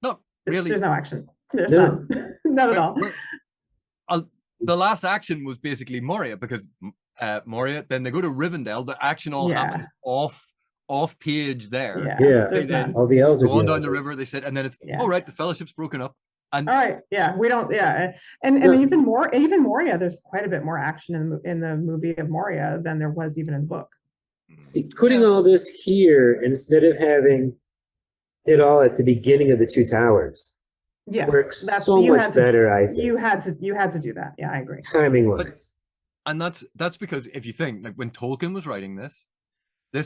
Not really. There's no action. There's not at all. The last action was basically Moria, because Moria, then they go to Rivendell. The action all happens off page there. Then all the elves go on down the river. They said, and then it's all right. The Fellowship's broken up. And all right, yeah, we don't, yeah, and No. even Moria, there's quite a bit more action in the movie of Moria than there was even in the book. See, putting all this here instead of having it all at the beginning of the Two Towers Yes, works that's so you much had to better, I think, you had to do that. Yeah, I agree. timing but wise. and that's because if you think, like, when Tolkien was writing this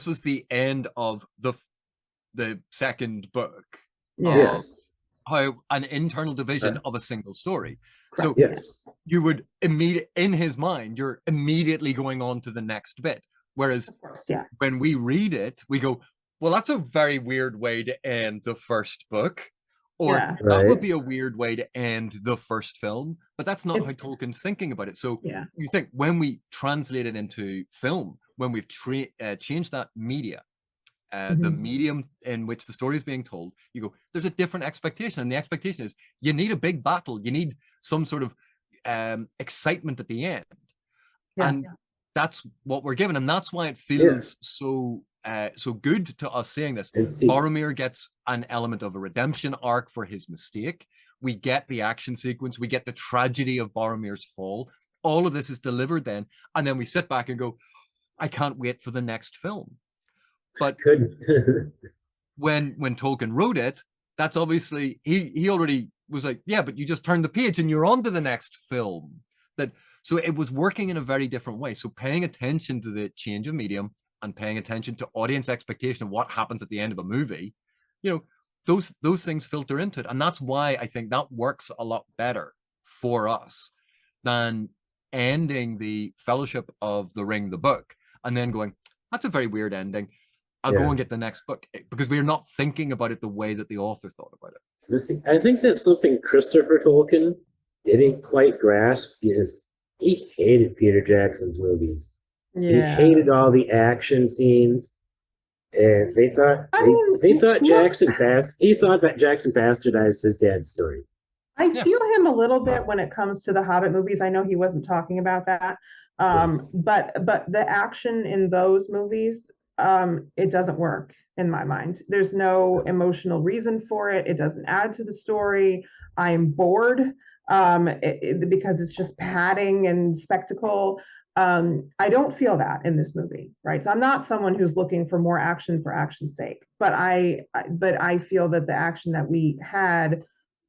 was the end of the second book Yeah, of Yes. how an internal division Right. of a single story. correct. So Yes. you would in his mind, you're immediately going on to the next bit. Whereas Of course, yeah. when we read it, we go, well, that's a very weird way to end the first book. Or Yeah. that would Right. be a weird way to end the first film. But that's not It- how Tolkien's thinking about it. So Yeah. you think when we translate it into film, when we've changed that media, the Mhm. medium in which the story is being told, you go, there's a different expectation. And the expectation is you need a big battle. You need some sort of excitement at the end. Yeah. And that's what we're given. And that's why it Yeah. feels so good to us seeing this. And see, Boromir gets an element of a redemption arc for his mistake. We get the action sequence. We get the tragedy of Boromir's fall. All of this is delivered then. And then we sit back and go, I can't wait for the next film. But couldn't. when Tolkien wrote it, that's obviously, he already was like, yeah, but you just turn the page and you're on to the next film. So it was working in a very different way. So paying attention to the change of medium and paying attention to audience expectation of what happens at the end of a movie, those things filter into it. And that's why I think that works a lot better for us than ending the Fellowship of the Ring, the book, and then going, that's a very weird ending. I'll go and get the next book, because we're not thinking about it the way that the author thought about it. I think that's something Christopher Tolkien didn't quite grasp, because he hated Peter Jackson's movies. Yeah. He hated all the action scenes, and they thought he thought that Jackson bastardized his dad's story. I feel him a little bit when it comes to the Hobbit movies. I know he wasn't talking about that, but the action in those movies, it doesn't work in my mind. There's no emotional reason for it. It doesn't add to the story. I'm bored because it's just padding and spectacle. I don't feel that in this movie, right? So I'm not someone who's looking for more action for action's sake, but I feel that the action that we had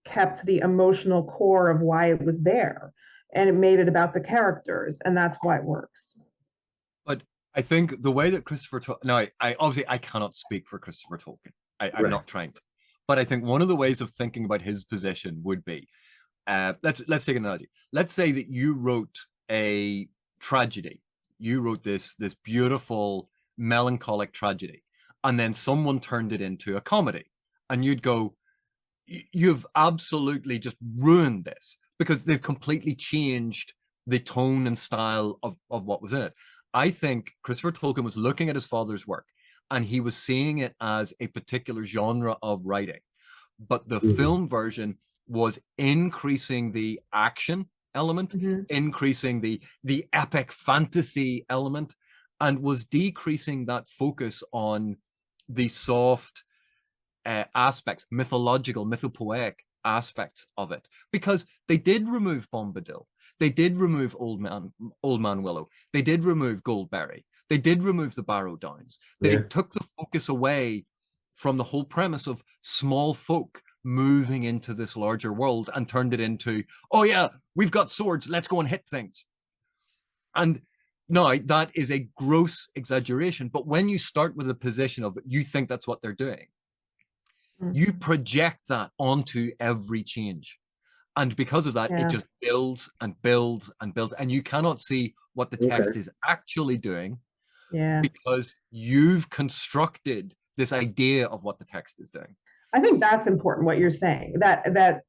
kept the emotional core of why it was there, and it made it about the characters, and that's why it works. But I think the way that Christopher Tolkien, now I obviously I cannot speak for Christopher Tolkien. I'm not trying to, but I think one of the ways of thinking about his position would be, let's take an analogy. Let's say that you wrote a tragedy. You wrote this beautiful melancholic tragedy, and then someone turned it into a comedy, and you'd go, you've absolutely just ruined this, because they've completely changed the tone and style of what was in it. I think Christopher Tolkien was looking at his father's work, and he was seeing it as a particular genre of writing. But the film version was increasing the action element, increasing the epic fantasy element, and was decreasing that focus on the soft aspects, mythological, mythopoeic aspects of it, because they did remove Bombadil, they did remove Old Man Willow, they did remove Goldberry, they did remove the Barrow Downs. They took the focus away from the whole premise of small folk moving into this larger world and turned it into, oh yeah, we've got swords, let's go and hit things. And now that is a gross exaggeration, but when you start with a position of you think that's what they're doing, you project that onto every change. And because of that, it just builds and builds and builds. And you cannot see what the text is actually doing, because you've constructed this idea of what the text is doing. I think that's important, what you're saying, that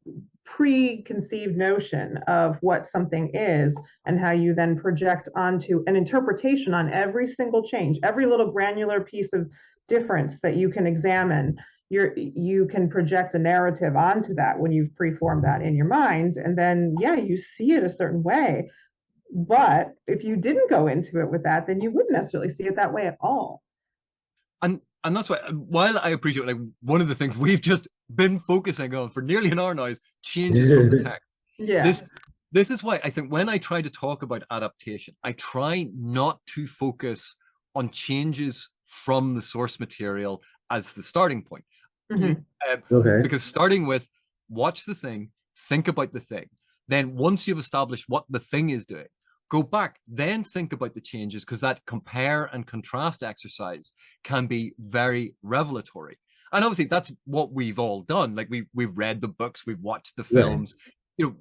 preconceived notion of what something is and how you then project onto an interpretation on every single change, every little granular piece of difference that you can examine. You can project a narrative onto that when you've preformed that in your mind, and then you see it a certain way. But if you didn't go into it with that, then you wouldn't necessarily see it that way at all. And And that's why, while I appreciate, like, one of the things we've just been focusing on for nearly an hour now is changes from the text. Yeah. This is why I think when I try to talk about adaptation, I try not to focus on changes from the source material as the starting point. Okay. Because starting with watch the thing, think about the thing. Then once you've established what the thing is doing, go back, then think about the changes, because that compare and contrast exercise can be very revelatory. And obviously that's what we've all done. Like we've read the books, we've watched the films, you know,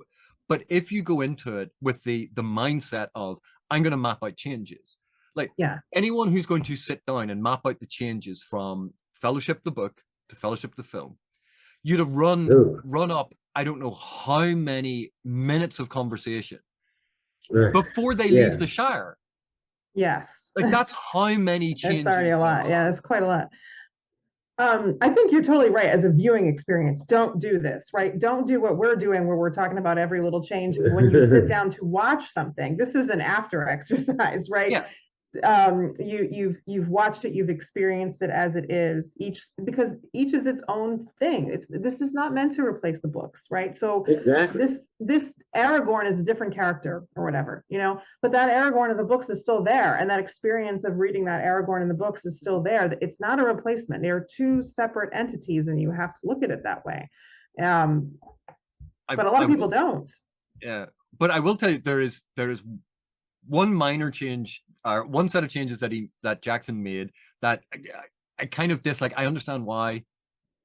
but if you go into it with the mindset of I'm going to map out changes, like anyone who's going to sit down and map out the changes from Fellowship the book to Fellowship the film, you'd have run up I don't know how many minutes of conversation before they leave the Shire. Yes. Like that's how many changes. It's already a lot. Yeah, it's quite a lot. I think you're totally right. As a viewing experience, don't do this, right? Don't do what we're doing where we're talking about every little change. When you sit down to watch something, this is an after exercise, right? Yeah. You've watched it, you've experienced it as it is, because each is its own thing. This is not meant to replace the books, right? So exactly, this Aragorn is a different character or whatever, you know, but that Aragorn in the books is still there, and that experience of reading that Aragorn in the books is still there. It's not a replacement. They are two separate entities, and you have to look at it that way. But a lot of people don't. Yeah, but I will tell you, there is one minor change, or one set of changes that Jackson made that I kind of dislike. I understand why,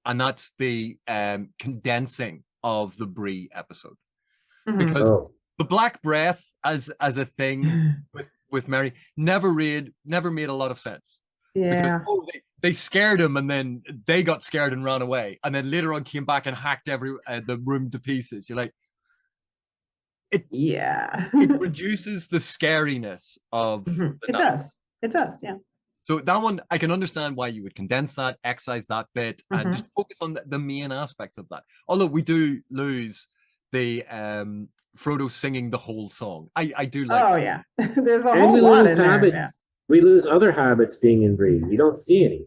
and that's the condensing of the Bree episode, because the Black Breath as a thing with Merry never made a lot of sense. Yeah, because they scared him, and then they got scared and ran away, and then later on came back and hacked the room to pieces. You're like, it reduces the scariness of it does, yeah. So that one, I can understand why you would condense that, excise that bit, and just focus on the main aspects of that. Although we do lose the Frodo singing the whole song. I do like that. There's a whole lot in there. Hobbits. Yeah. We lose other hobbits being in Bree. You don't see any.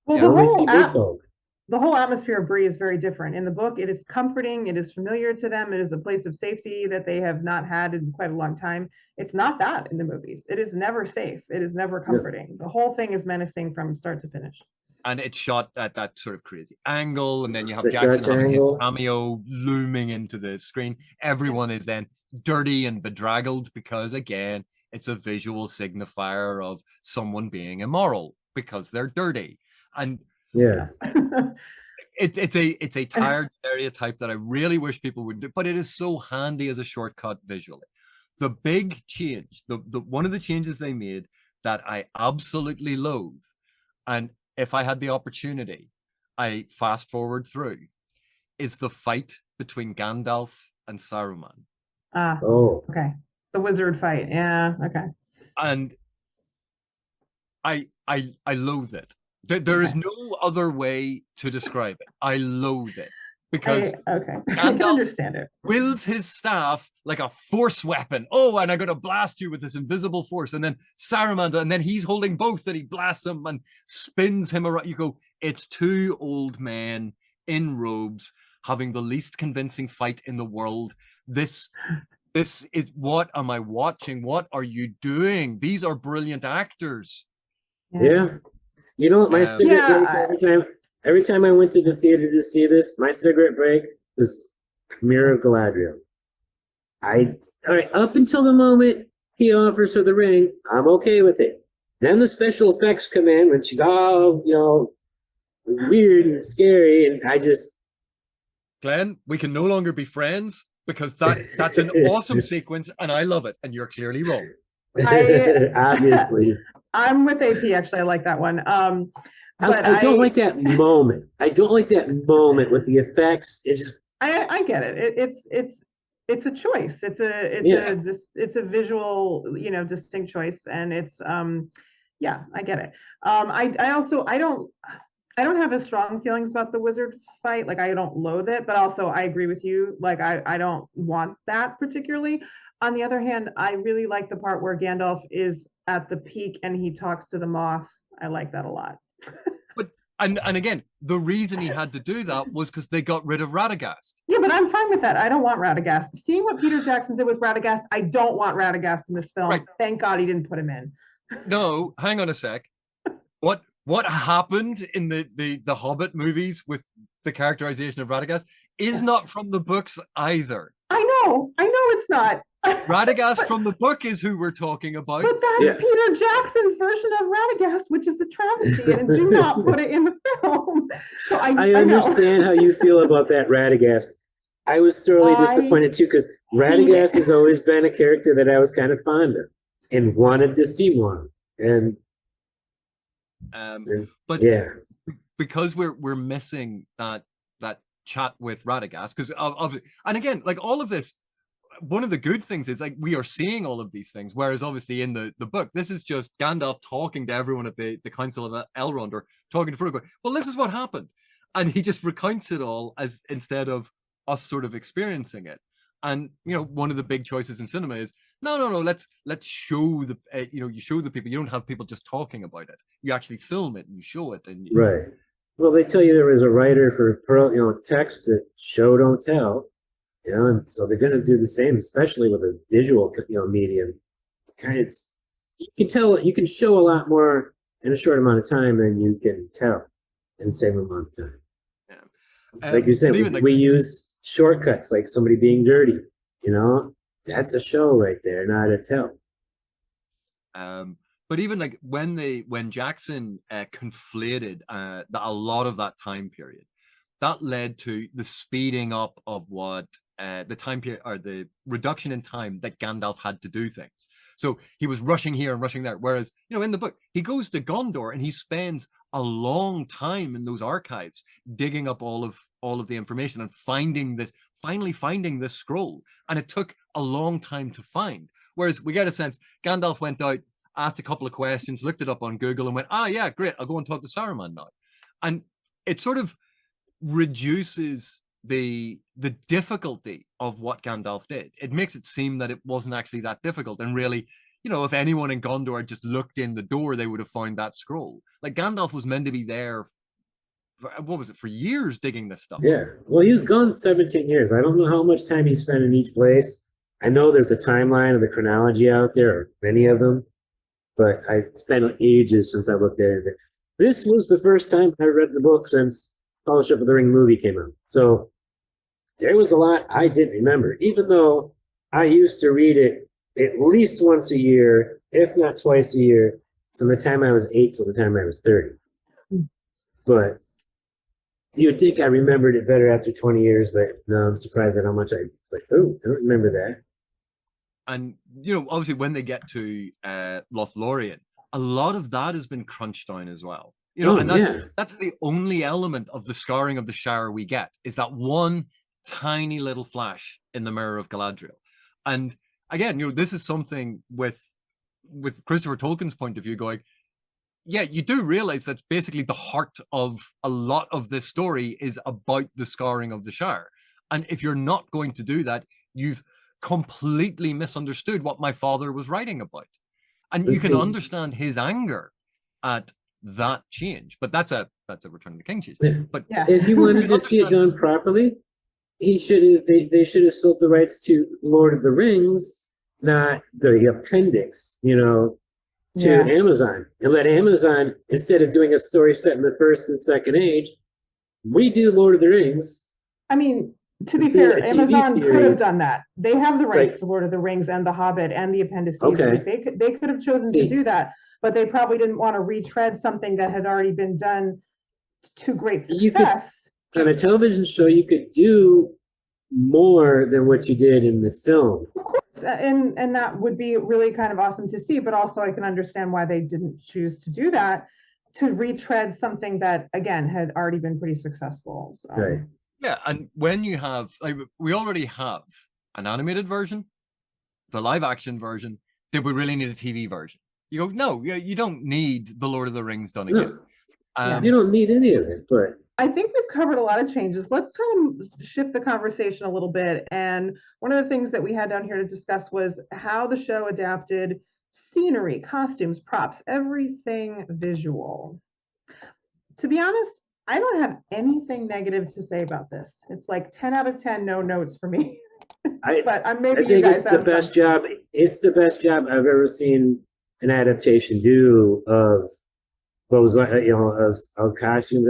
Well, you only see big folk. The whole atmosphere of Bree is very different. In the book, it is comforting. It is familiar to them. It is a place of safety that they have not had in quite a long time. It's not that in the movies. It is never safe. It is never comforting. The whole thing is menacing from start to finish. And it's shot at that sort of crazy angle, and then you have Jackson having his cameo looming into the screen. Everyone is then dirty and bedraggled because, again, it's a visual signifier of someone being immoral because they're dirty. And it's a tired stereotype that I really wish people would do, but it is so handy as a shortcut visually. The big change, the one of the changes they made that I absolutely loathe, and if I had the opportunity, I fast forward through, is the fight between Gandalf and Saruman. Okay. The wizard fight. Yeah. Okay. And I loathe it. There is no other way to describe it. I loathe it because I can understand it. Wields his staff like a force weapon. Oh, and I'm going to blast you with this invisible force. And then Saruman, and then he's holding both, and he blasts him and spins him around. You go, it's two old men in robes having the least convincing fight in the world. This is, what am I watching? What are you doing? These are brilliant actors. Yeah. You know what, my cigarette break every time I went to the theater to see this, my cigarette break was Mirror of Galadriel. All right, up until the moment he offers her the ring, I'm okay with it. Then the special effects come in when she's all, weird and scary, and I just... Glenn, we can no longer be friends because that's an awesome sequence, and I love it, and you're clearly wrong. Obviously. I'm with AP, actually. I like that one. But I don't like that moment. I don't like that moment with the effects. It's just... I get it. It's a choice. It's a visual, distinct choice, and it's I get it. I don't have as strong feelings about the wizard fight. Like, I don't loathe it, but also I agree with you. Like, I don't want that particularly. On the other hand, I really like the part where Gandalf is at the peak and he talks to the moth. I like that a lot. But And again, the reason he had to do that was because they got rid of Radagast. Yeah, but I'm fine with that. I don't want Radagast. Seeing what Peter Jackson did with Radagast, I don't want Radagast in this film. Right. Thank God he didn't put him in. No, hang on a sec. What happened in the Hobbit movies with the characterization of Radagast is not from the books either. I know it's not. Radagast from the book is who we're talking about. But that's Peter Jackson's version of Radagast, which is a travesty, and do not put it in the film. So I understand how you feel about that Radagast. I was thoroughly disappointed too, because Radagast has always been a character that I was kind of fond of and wanted to see more. And but because we're missing that chat with Radagast, because and again, like all of this, one of the good things is like we are seeing all of these things, whereas obviously in the book, this is just Gandalf talking to everyone at the Council of Elrond, or talking to Frodo, going, well, this is what happened, and he just recounts it all as instead of us sort of experiencing it. And you know, one of the big choices in cinema is no, let's show the you show the people. You don't have people just talking about it. You actually film it and you show it. And right. Well, they tell you there was a writer for text to show don't tell. And so they're going to do the same, especially with a visual, medium. You can tell, you can show a lot more in a short amount of time than you can tell in the same amount of time. Yeah. Like you said, we use shortcuts, like somebody being dirty. That's a show right there, not a tell. But even like when Jackson conflated a lot of that time period, that led to the speeding up of what the time period, or the reduction in time that Gandalf had to do things. So he was rushing here and rushing there. Whereas, in the book, he goes to Gondor and he spends a long time in those archives digging up all of the information and finally finding this scroll. And it took a long time to find. Whereas we get a sense Gandalf went out, asked a couple of questions, looked it up on Google and went, yeah, great, I'll go and talk to Saruman now. And it sort of reduces the difficulty of what Gandalf did. It makes it seem that it wasn't actually that difficult. And really, if anyone in Gondor had just looked in the door, they would have found that scroll. Like Gandalf was meant to be there, for years digging this stuff. Yeah. Well, he was gone 17 years. I don't know how much time he spent in each place. I know there's a timeline of the chronology out there, or many of them, but I spent ages since I looked at it. This was the first time I read the book since Fellowship of the Ring movie came out. So there was a lot I didn't remember, even though I used to read it at least once a year, if not twice a year, from the time I was 8 till the time I was 30. But you'd think I remembered it better after 20 years, but no, I'm surprised at how much I don't remember that. And, obviously when they get to Lothlorien, a lot of that has been crunched down as well. That's the only element of the scarring of the Shire we get, is that one tiny little flash in the Mirror of Galadriel. And again, this is something with Christopher Tolkien's point of view going, yeah, you do realize that basically the heart of a lot of this story is about the scarring of the Shire. And if you're not going to do that, you've completely misunderstood what my father was writing about. And you can understand his anger at that change. But that's a Return of the King change. But if you wanted to see it done properly, they should have sold the rights to Lord of the Rings, not the appendix, to Amazon, and let Amazon, instead of doing a story set in the first and second age, we do Lord of the Rings. I mean, to be fair, Amazon could have done that. They have the rights to Lord of the Rings and The Hobbit and the appendices. Okay. They could have chosen to do that, but they probably didn't want to retread something that had already been done to great success. On a television show, you could do more than what you did in the film. Of course, and that would be really kind of awesome to see, but also I can understand why they didn't choose to do that, to retread something that, again, had already been pretty successful. So. Right. Yeah, and when you have, we already have an animated version, the live action version, did we really need a TV version? You go, no, you don't need the Lord of the Rings done again. You don't need any of it, but I think we've covered a lot of changes. Let's try and shift the conversation a little bit. And one of the things that we had down here to discuss was how the show adapted scenery, costumes, props, everything visual. to be honest, I don't have anything negative to say about this. It's like 10 out of 10, no notes for me. But maybe I think it's the best job. It's the best job I've ever seen an adaptation do of those, of costumes,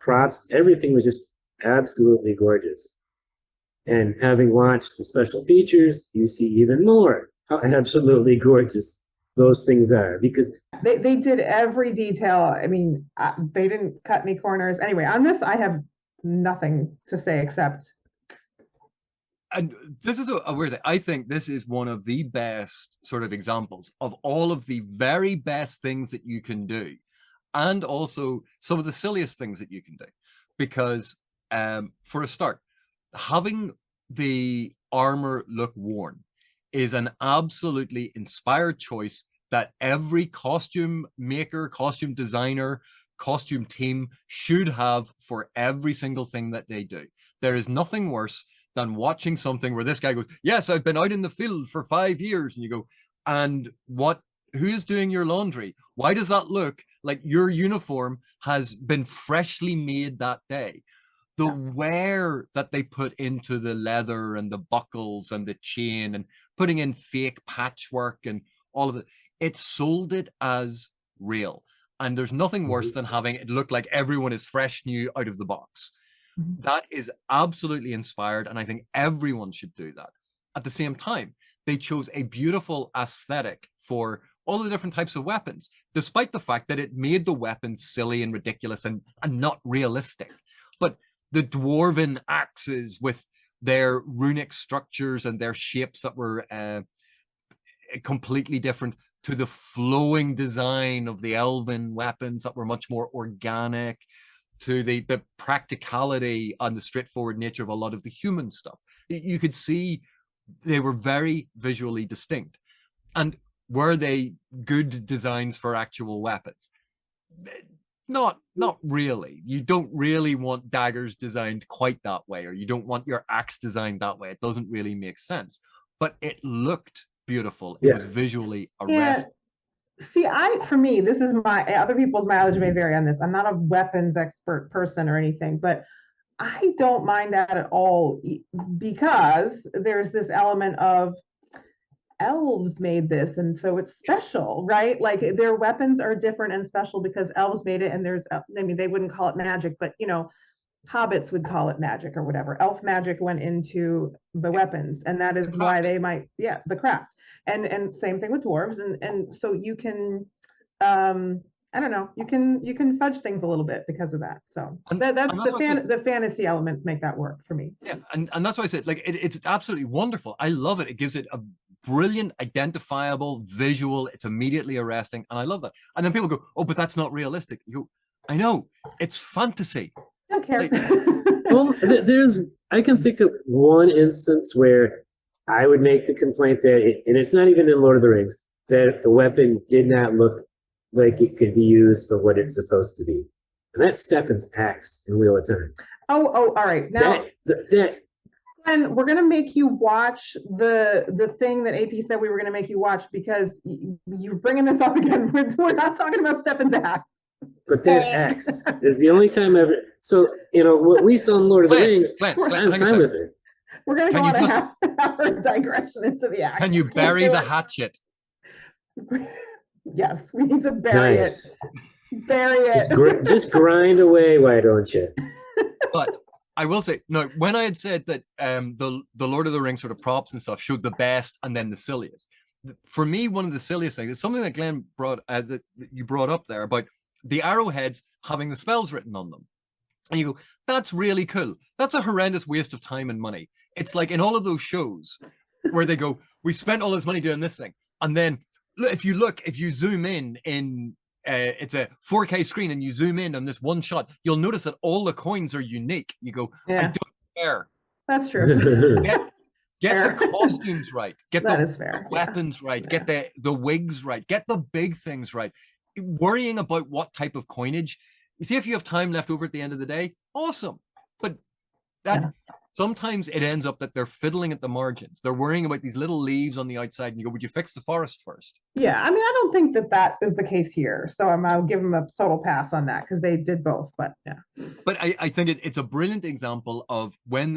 props. Everything was just absolutely gorgeous. And having watched the special features, you see even more how absolutely gorgeous those things are, because they did every detail. I mean, they didn't cut any corners. Anyway, on this, I have nothing to say except. And this is a weird thing. I think this is one of the best sort of examples of all of the very best things that you can do, and also some of the silliest things that you can do. Because for a start, having the armor look worn is an absolutely inspired choice that every costume maker, costume designer, costume team should have for every single thing that they do. There is nothing worse than watching something where this guy goes, yes, I've been out in the field for 5 years. And you go, and who is doing your laundry? Why does that look like your uniform has been freshly made that day? The wear that they put into the leather and the buckles and the chain and putting in fake patchwork and all of it, it sold it as real. And there's nothing worse than having it look like everyone is fresh new out of the box. That is absolutely inspired, and I think everyone should do that. At the same time, they chose a beautiful aesthetic for all the different types of weapons, despite the fact that it made the weapons silly and ridiculous and not realistic. But the dwarven axes with their runic structures and their shapes that were completely different, to the flowing design of the elven weapons that were much more organic, to the practicality and the straightforward nature of a lot of the human stuff. You could see they were very visually distinct. And were they good designs for actual weapons? Not really. You don't really want daggers designed quite that way, or you don't want your axe designed that way. It doesn't really make sense. But it looked beautiful. It was visually arresting. See, for me, this is other people's mileage may vary on this. I'm not a weapons expert person or anything, but I don't mind that at all, because there's this element of elves made this, and so it's special, right? Like their weapons are different and special because elves made it, and they wouldn't call it magic, but hobbits would call it magic or whatever. Elf magic went into the weapons, and that is why they might, the craft. And same thing with dwarves. And so you can, I don't know, you can fudge things a little bit because of that. So that's the fantasy elements make that work for me. Yeah, and that's why I said, like, it's absolutely wonderful. I love it. It gives it a brilliant, identifiable visual. It's immediately arresting, and I love that. And then people go, oh, but that's not realistic. You go, I know, it's fantasy. Don't care. Well, I can think of one instance where I would make the complaint that, and it's not even in Lord of the Rings, that the weapon did not look like it could be used for what it's supposed to be. And that's Stephen's axe in Wheel of Time. Oh, all right. Now, Glenn, we're going to make you watch the thing that AP said we were going to make you watch, because you're bringing this up again. We're not talking about Stephen's axe. But that axe is the only time ever. So, what we saw in Lord of the Rings, I'm fine with it. We're going to go on a half-hour digression into the axe. Can you bury the hatchet? Yes, we need to bury it. Bury it. Just grind away, why don't you? But I will say, no, when I had said that the Lord of the Rings sort of props and stuff showed the best and then the silliest, for me, one of the silliest things is something that Glenn that you brought up there about the arrowheads having the spells written on them. And you go, that's really cool. That's a horrendous waste of time and money. It's like in all of those shows where they go, we spent all this money doing this thing. And then if you zoom in, it's a 4K screen and you zoom in on this one shot, you'll notice that all the coins are unique. You go, I don't care. That's true. Get the costumes right. Get the weapons right. Get the wigs right. Get the big things right. Worrying about what type of coinage, you see, if you have time left over at the end of the day, awesome. But sometimes it ends up that they're fiddling at the margins. They're worrying about these little leaves on the outside, and you go, would you fix the forest first? Yeah, I mean, I don't think that that is the case here. So I'll give them a total pass on that because they did both. But yeah. But I think it's a brilliant example of when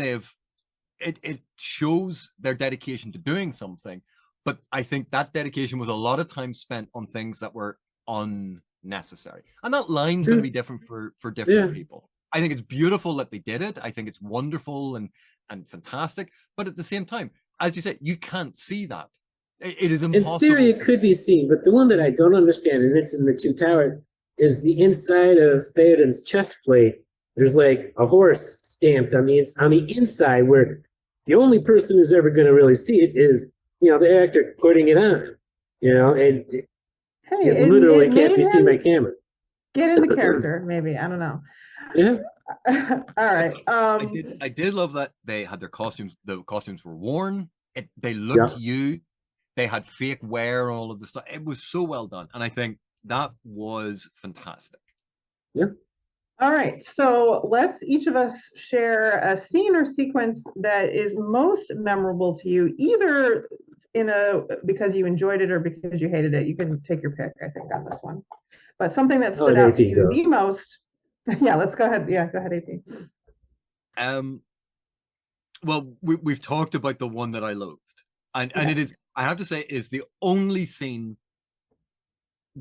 it shows their dedication to doing something. But I think that dedication was a lot of time spent on things that were unnecessary. And that line's going to be different for different people. I think it's beautiful that they did it. I think it's wonderful and fantastic. But at the same time, as you said, you can't see that. It is impossible. In theory, it could be seen, but the one that I don't understand, and it's in the Two Towers, is the inside of Theoden's chest plate. There's like a horse stamped on the inside, where the only person who's ever going to really see it is, the actor putting it on. And it literally can't be seen by camera. Get in the character, maybe. I don't know. Yeah. All right. I did love that they had their costumes. The costumes were worn. They looked huge. They had fake wear, all of the stuff. It was so well done. And I think that was fantastic. Yeah. All right. So let's each of us share a scene or sequence that is most memorable to you, either because you enjoyed it or because you hated it. You can take your pick, I think, on this one. But something that stood out to you the most. Yeah, let's go ahead. Yeah, go ahead, AP. Well, we've talked about the one that I loathed. And it is, I have to say, is the only scene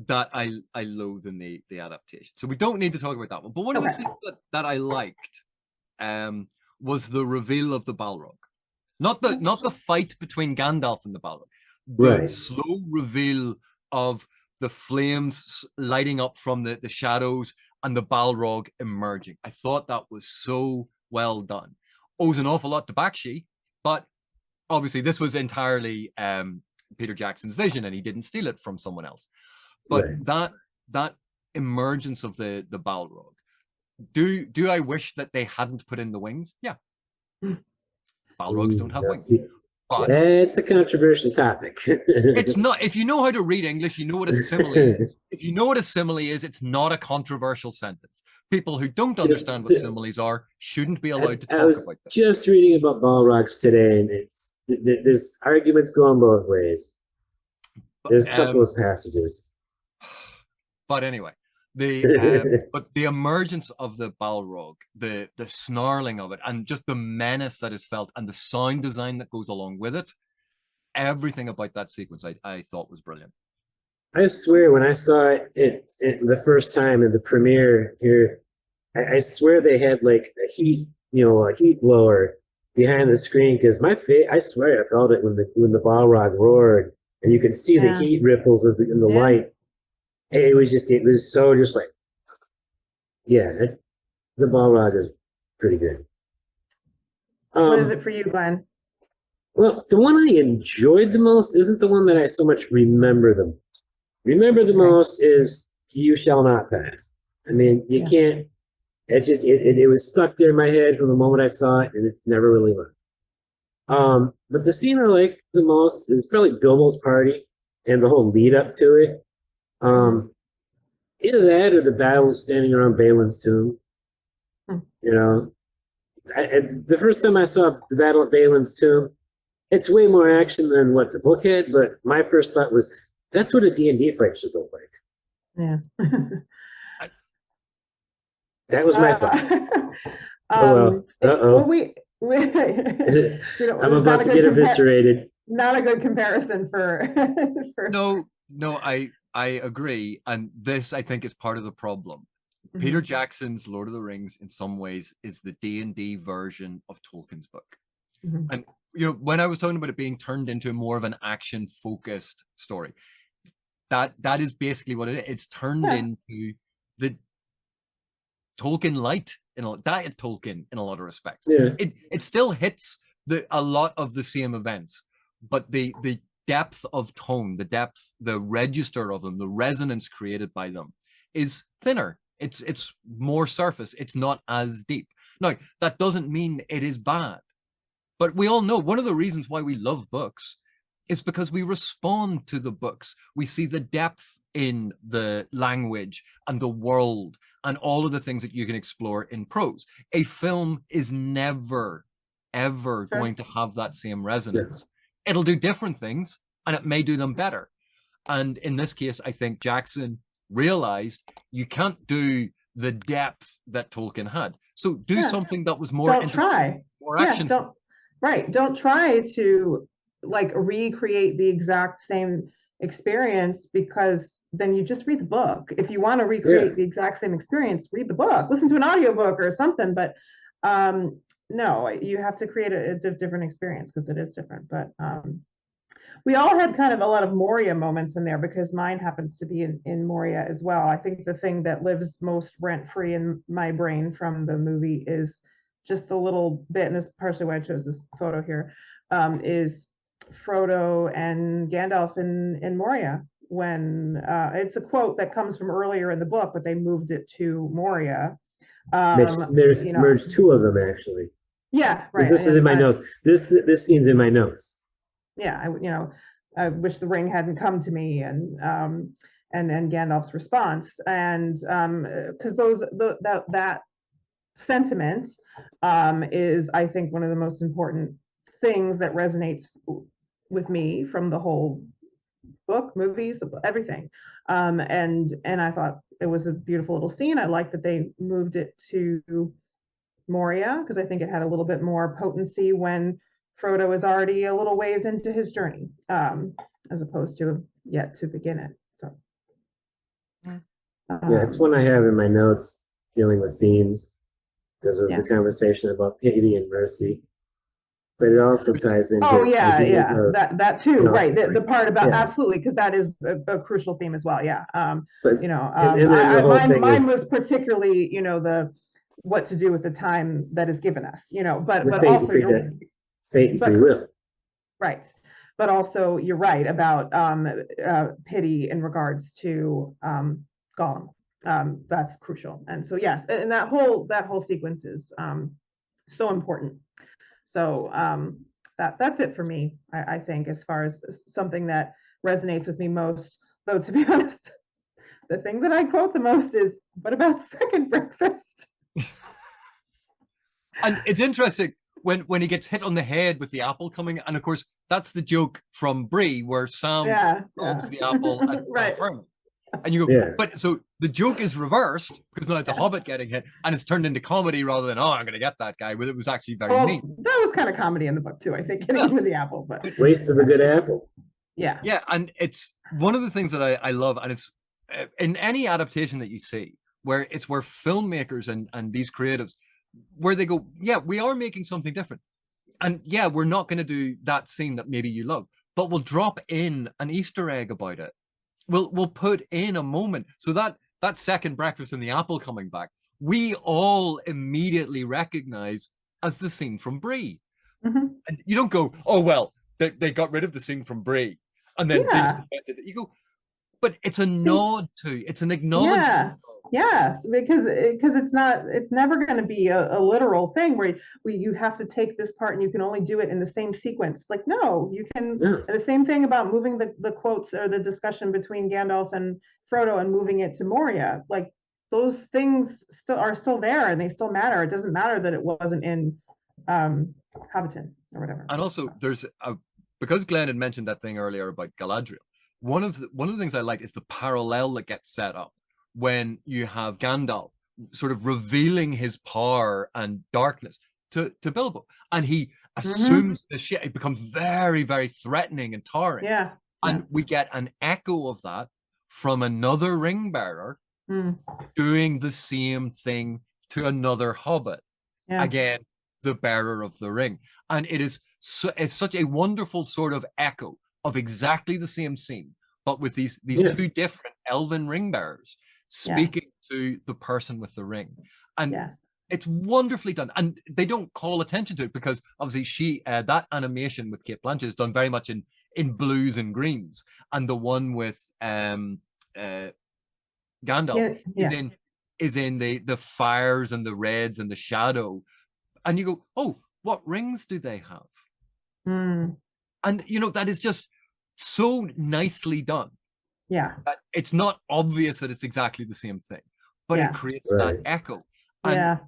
that I loathe in the adaptation. So we don't need to talk about that one. But one of the scenes that I liked was the reveal of the Balrog. Not the fight between Gandalf and the Balrog. The slow reveal of the flames lighting up from the shadows and the Balrog emerging. I thought that was so well done. Owes an awful lot to Bakshi, but obviously this was entirely Peter Jackson's vision, and he didn't steal it from someone else. But that emergence of the Balrog, do I wish that they hadn't put in the wings? Yeah. Balrogs don't have wings. But it's a controversial topic. It's not. If you know how to read English, you know what a simile is. If you know what a simile is, it's not a controversial sentence. People who don't understand what similes are shouldn't be allowed to talk about them. Just reading about Balrogs today, and there's arguments going both ways. There's a couple of passages. But anyway, but the emergence of the Balrog, the snarling of it, and just the menace that is felt, and the sound design that goes along with it, everything about that sequence I thought was brilliant. I swear, when I saw it the first time in the premiere here, I swear they had like a heat blower behind the screen, because I swear I felt it when the Balrog roared, and you could see the heat ripples in the light. It was so just like, the Balrog is pretty good. What is it for you, Glenn? Well, the one I enjoyed the most isn't the one that I so much remember the most. Remember the most is "You Shall Not Pass." I mean, you can't. It's just it was stuck there in my head from the moment I saw it, and it's never really left. But the scene I like the most is probably Bilbo's party and the whole lead up to it. Either that or the battle standing around Balin's tomb. The first time I saw the battle at Balin's tomb, it's way more action than what the book had, but my first thought was, that's what a D&D fight should look like. Yeah. That was my thought. I'm about to get eviscerated. Not a good comparison for No, I agree. And this, I think, is part of the problem. Mm-hmm. Peter Jackson's Lord of the Rings, in some ways, is the D&D version of Tolkien's book. Mm-hmm. And, when I was talking about it being turned into more of an action-focused story, that is basically what it is. It's turned into the Tolkien light, Diet Tolkien in a lot of respects. Yeah. It still hits a lot of the same events, but the depth of tone, the register of them, the resonance created by them is thinner. It's more surface. It's not as deep. Now, that doesn't mean it is bad, but we all know one of the reasons why we love books is because we respond to the books. We see the depth in the language and the world and all of the things that you can explore in prose. A film is never ever Sure. going to have that same resonance. It'll do different things, and it may do them better. And in this case, I think Jackson realized you can't do the depth that Tolkien had. So do something that was more Don't try. more action. Don't try to like recreate the exact same experience, because then you just read the book. If you want to recreate the exact same experience, read the book, listen to an audiobook or something. But no, you have to create a different experience, because it is different. But we all had kind of a lot of Moria moments in there, because mine happens to be in Moria as well. I think the thing that lives most rent-free in my brain from the movie is just the little bit, and this is partially why I chose this photo here, is Frodo and Gandalf in Moria. When it's a quote that comes from earlier in the book, but they moved it to Moria. There's merged two of them, actually. Yeah, right. This is in my notes. This scene's in my notes. Yeah, I wish the ring hadn't come to me, and Gandalf's response, and because that sentiment is, I think, one of the most important things that resonates with me from the whole book, movies, everything. And I thought it was a beautiful little scene. I liked that they moved it to Moria, because I think it had a little bit more potency when Frodo is already a little ways into his journey, as opposed to yet to begin it. So yeah, it's one I have in my notes dealing with themes, because it was the conversation about pity and mercy, but it also ties into of, that too, right? The part about absolutely, because that is a crucial theme as well. Yeah, but mine was particularly the what to do with the time that is given us, but also fate and free will, right? But also you're right about pity in regards to Gollum. That's crucial, and so yes, and that whole sequence is so important. So that's it for me, I think, as far as something that resonates with me most. Though, to be honest, the thing that I quote the most is, "What about second breakfast?" And it's interesting when he gets hit on the head with the apple coming, and of course that's the joke from Bree, where Sam throws the apple at right. Herman. And you go, but so the joke is reversed, because now it's a hobbit getting hit, and it's turned into comedy rather than, I'm going to get that guy. But it was actually very neat. That was kind of comedy in the book too, I think, hitting him with the apple. But waste of a good apple. Yeah. Yeah, and it's one of the things that I love, and it's in any adaptation that you see, where filmmakers and these creatives, where they go, yeah, we are making something different. And yeah, we're not going to do that scene that maybe you love, but we'll drop in an Easter egg about it. We'll put in a moment, so that second breakfast and the apple coming back, we all immediately recognize as the scene from Bree. Mm-hmm. And you don't go, oh well, they got rid of the scene from Bree, and then you go, but it's a nod to, it's an acknowledgement. Yes, because it's never going to be a literal thing where you have to take this part and you can only do it in the same sequence. Like, no, you can. The same thing about moving the quotes or the discussion between Gandalf and Frodo and moving it to Moria. Like, those things are still there and they still matter. It doesn't matter that it wasn't in Hobbiton or whatever. And also, because Glenn had mentioned that thing earlier about Galadriel. One of the things I like is the parallel that gets set up when you have Gandalf sort of revealing his power and darkness to Bilbo, and he assumes the shit. It becomes very, very threatening and towering. Yeah. And we get an echo of that from another ring bearer doing the same thing to another hobbit. Yeah. Again, the bearer of the ring, and it's such a wonderful sort of echo of exactly the same scene, but with these two different elven ring bearers speaking to the person with the ring. And it's wonderfully done. And they don't call attention to it, because obviously that animation with Cate Blanchett is done very much in blues and greens. And the one with Gandalf is in the fires and the reds and the shadow. And you go, oh, what rings do they have? And that is just so nicely done. Yeah. That it's not obvious that it's exactly the same thing, but it creates that echo. And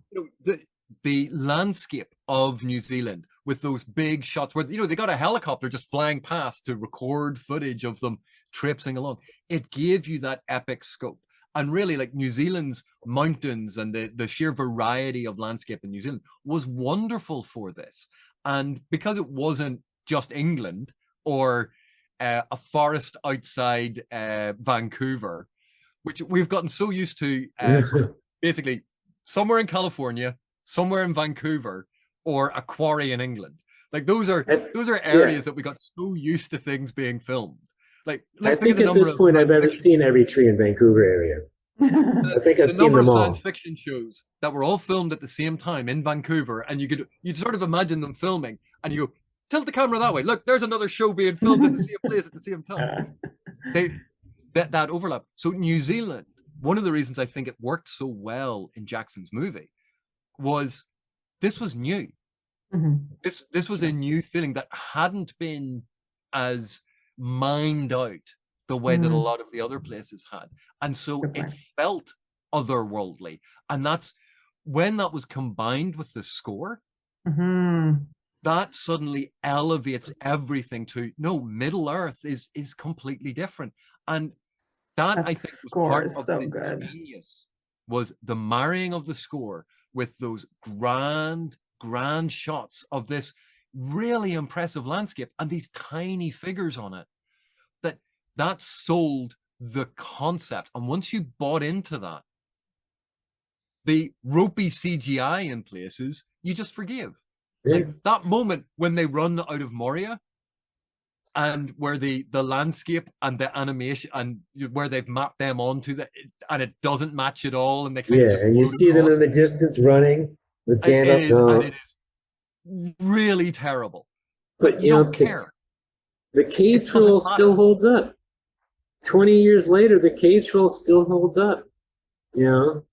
the landscape of New Zealand with those big shots where, you know, they got a helicopter just flying past to record footage of them traipsing along. It gave you that epic scope. And really, like, New Zealand's mountains and the sheer variety of landscape in New Zealand was wonderful for this. And because it wasn't just England or a forest outside Vancouver, which we've gotten so used to, basically somewhere in California, somewhere in Vancouver, or a quarry in England. Like, those are areas that we got so used to things being filmed. Like, I think at this point I've ever seen every tree in Vancouver area. I think I've seen them all. Science fiction shows that were all filmed at the same time in Vancouver, and you'd sort of imagine them filming, and you go, tilt the camera that way. Look, there's another show being filmed in the same place at the same time. That overlap. So New Zealand, one of the reasons I think it worked so well in Jackson's movie was this was new. This was a new feeling that hadn't been as mined out the way that a lot of the other places had. And so it felt otherworldly. And that's when that was combined with the score, that suddenly elevates everything to, no, Middle Earth is completely different. And that I think was part of the genius, was the marrying of the score with those grand shots of this really impressive landscape and these tiny figures on it. That sold the concept. And once you bought into that, the ropey CGI in places, you just forgive. Like that moment when they run out of Moria, and where the landscape and the animation and where they've mapped them onto that, and it doesn't match at all, and they kind of and you see them in the distance running with Gandalf. It is really terrible. But you don't care. The cave troll still holds up. 20 years later, the cave troll still holds up. You know?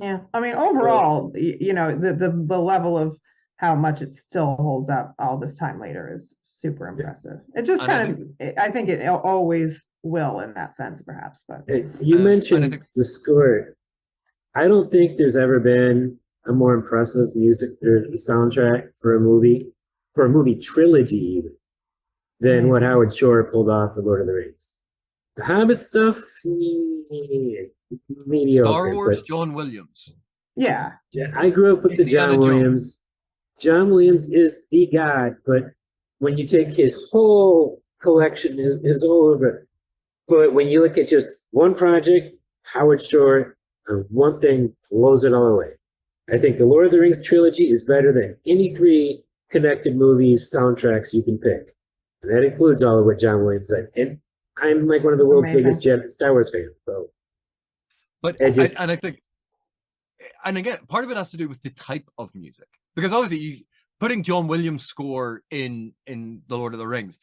Yeah. I mean, overall, you know, the level of how much it still holds up all this time later is super impressive. It just I think it always will in that sense, perhaps. But you mentioned the score. I don't think there's ever been a more impressive music or soundtrack for a movie trilogy even, than what Howard Shore pulled off the Lord of the Rings. The Hobbit stuff, mediocre. Star Wars, John Williams. Yeah, I grew up with the John Williams. John Williams is the god, but when you take his whole collection, is all over. But when you look at just one project, Howard Shore, one thing blows it all away. I think the Lord of the Rings trilogy is better than any 3 connected movies soundtracks you can pick. And that includes all of what John Williams said. And I'm like one of the world's biggest Star Wars fans. So. But I think, and again, part of it has to do with the type of music. Because obviously, putting John Williams' score in The Lord of the Rings,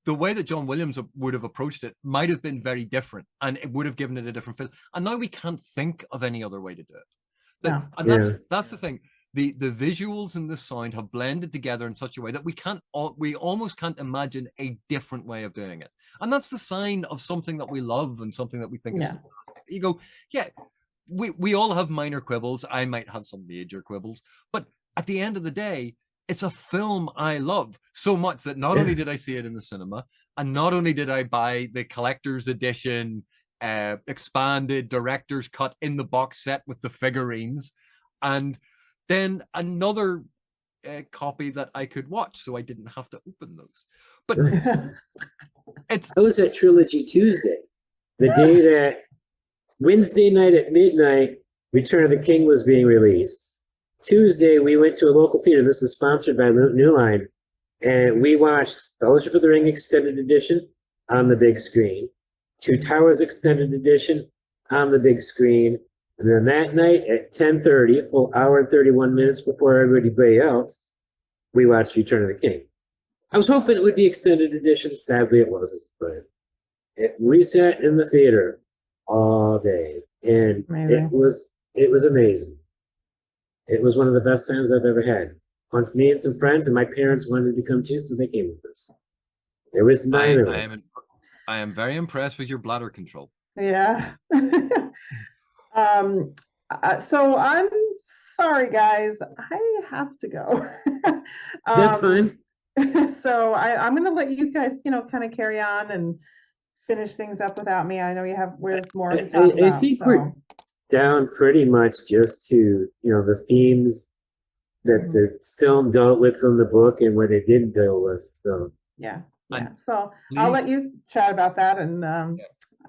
the way that John Williams would have approached it might have been very different, and it would have given it a different feel. And now we can't think of any other way to do it. And that's the thing. The visuals and the sound have blended together in such a way that we almost can't imagine a different way of doing it. And that's the sign of something that we love and something that we think is fantastic. You go, we all have minor quibbles. I might have some major quibbles, but at the end of the day, it's a film I love so much that not only did I see it in the cinema, and not only did I buy the collector's edition, expanded director's cut in the box set with the figurines, and then another copy that I could watch, so I didn't have to open those. But I was at Trilogy Tuesday, the day that Wednesday night at midnight, Return of the King was being released. Tuesday, we went to a local theater. This is sponsored by New Line, and we watched Fellowship of the Ring Extended Edition on the big screen, Two Towers Extended Edition on the big screen, and then that night at 10:30, a full hour and 31 minutes before everybody else, we watched Return of the King. I was hoping it would be extended edition. Sadly, it wasn't, but we sat in the theater all day, and it was amazing. It was one of the best times I've ever had. Me and some friends, and my parents wanted to come too, so they came with us. There was 9 of us. I am very impressed with your bladder control. Yeah. So I'm Sorry, guys, I have to go. That's fine. So I'm going to let you guys, kind of carry on and finish things up without me. I know there's more to talk I about. think we're down pretty much just to, the themes that the film dealt with from the book and what it didn't deal with. So yeah. And So please, I'll let you chat about that. And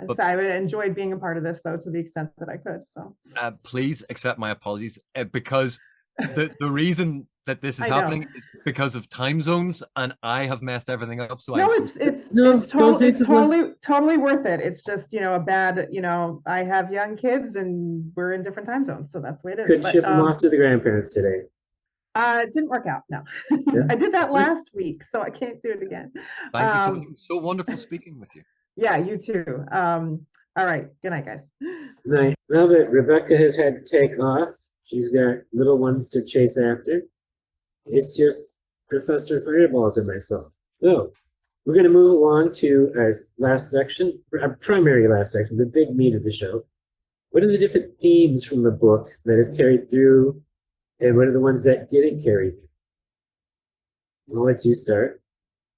but- I enjoyed being a part of this, though, to the extent that I could. So please accept my apologies because the reason that this is I know. happening is because of time zones, and I have messed everything up. So no, I'm it's don't take the blame. totally worth it. It's just a bad I have young kids and we're in different time zones, so that's the way it is. Couldn't ship them off to the grandparents today. It didn't work out. No, Yeah. I did that last week, so I can't do it again. Thank you so much. It was so wonderful speaking with you. Yeah, you too. All right. Good night, guys. Night. Now that Rebecca has had to take off, she's got little ones to chase after. It's just Professor Fireballs and myself. So we're going to move along to our last section, our primary last section, the big meat of the show. What are the different themes from the book that have carried through, and what are the ones that didn't carry through? I'll let you start.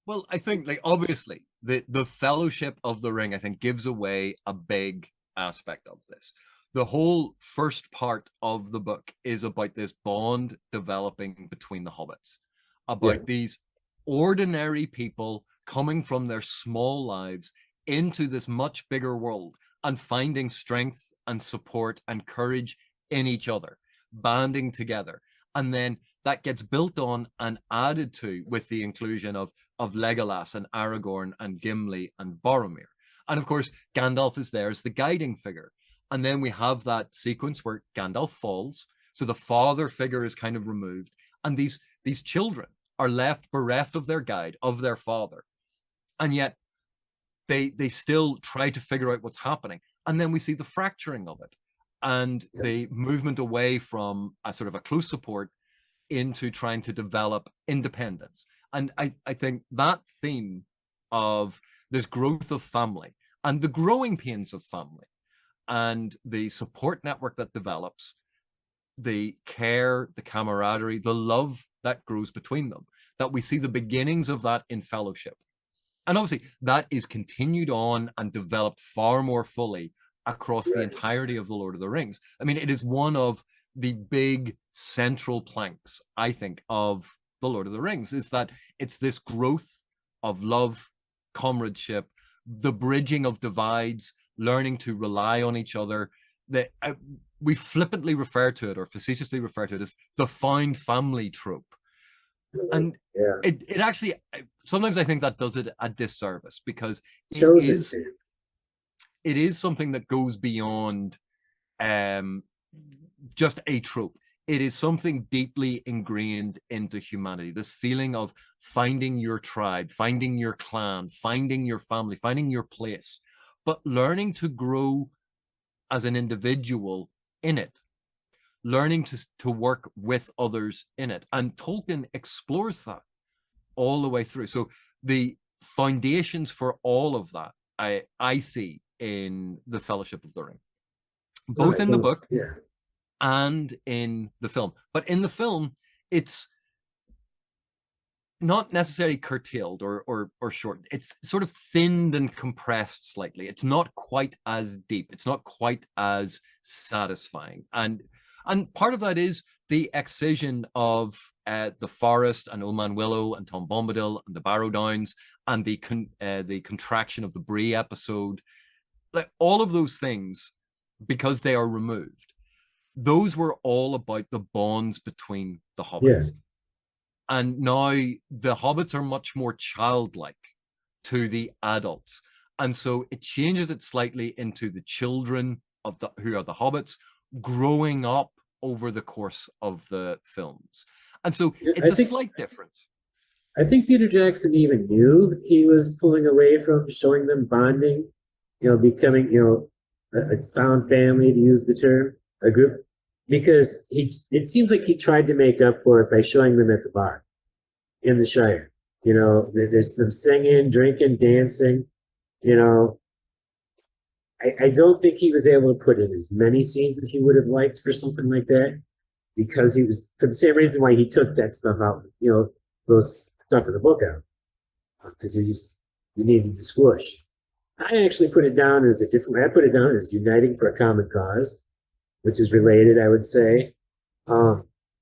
Well, I think, obviously, the Fellowship of the Ring, I think, gives away a big aspect of this. The whole first part of the book is about this bond developing between the hobbits, about these ordinary people coming from their small lives into this much bigger world and finding strength and support and courage in each other, banding together. And then that gets built on and added to with the inclusion of Legolas and Aragorn and Gimli and Boromir. And of course, Gandalf is there as the guiding figure. And then we have that sequence where Gandalf falls. So the father figure is kind of removed. And these children are left bereft of their guide, of their father. And yet they still try to figure out what's happening. And then we see the fracturing of it and the movement away from a sort of a close support into trying to develop independence. And I think that theme of this growth of family and the growing pains of family and the support network that develops, the care, the camaraderie, the love that grows between them, that we see the beginnings of that in Fellowship. And obviously that is continued on and developed far more fully across the entirety of The Lord of the Rings. I mean, it is one of the big central planks, I think, of The Lord of the Rings, is that it's this growth of love, comradeship, the bridging of divides, learning to rely on each other. That we flippantly refer to it or facetiously refer to it as the found family trope. And it actually, sometimes I think that does it a disservice because it is something that goes beyond just a trope. It is something deeply ingrained into humanity, this feeling of finding your tribe, finding your clan, finding your family, finding your place, but learning to grow as an individual in it, learning to work with others in it. And Tolkien explores that all the way through. So the foundations for all of that, I see in the Fellowship of the Ring, both in the book and in the film. But in the film, it's not necessarily curtailed or shortened. It's sort of thinned and compressed slightly. It's not quite as deep. It's not quite as satisfying. And part of that is the excision of the forest and Old Man Willow and Tom Bombadil and the Barrow Downs and the contraction of the Bree episode. Like all of those things, because they are removed, those were all about the bonds between the hobbits. And now the hobbits are much more childlike to the adults. And so it changes it slightly into the children of who are the hobbits growing up over the course of the films. And so it's a slight difference. I think Peter Jackson even knew he was pulling away from showing them bonding, becoming, a found family, to use the term, a group, because it seems like he tried to make up for it by showing them at the bar in the Shire. There's them singing, drinking, dancing. I don't think he was able to put in as many scenes as he would have liked for something like that. because he was, for the same reason why he took that stuff out, those stuff in the book out, because you needed the squish. I actually put it down as I put it down as uniting for a common cause, which is related, I would say.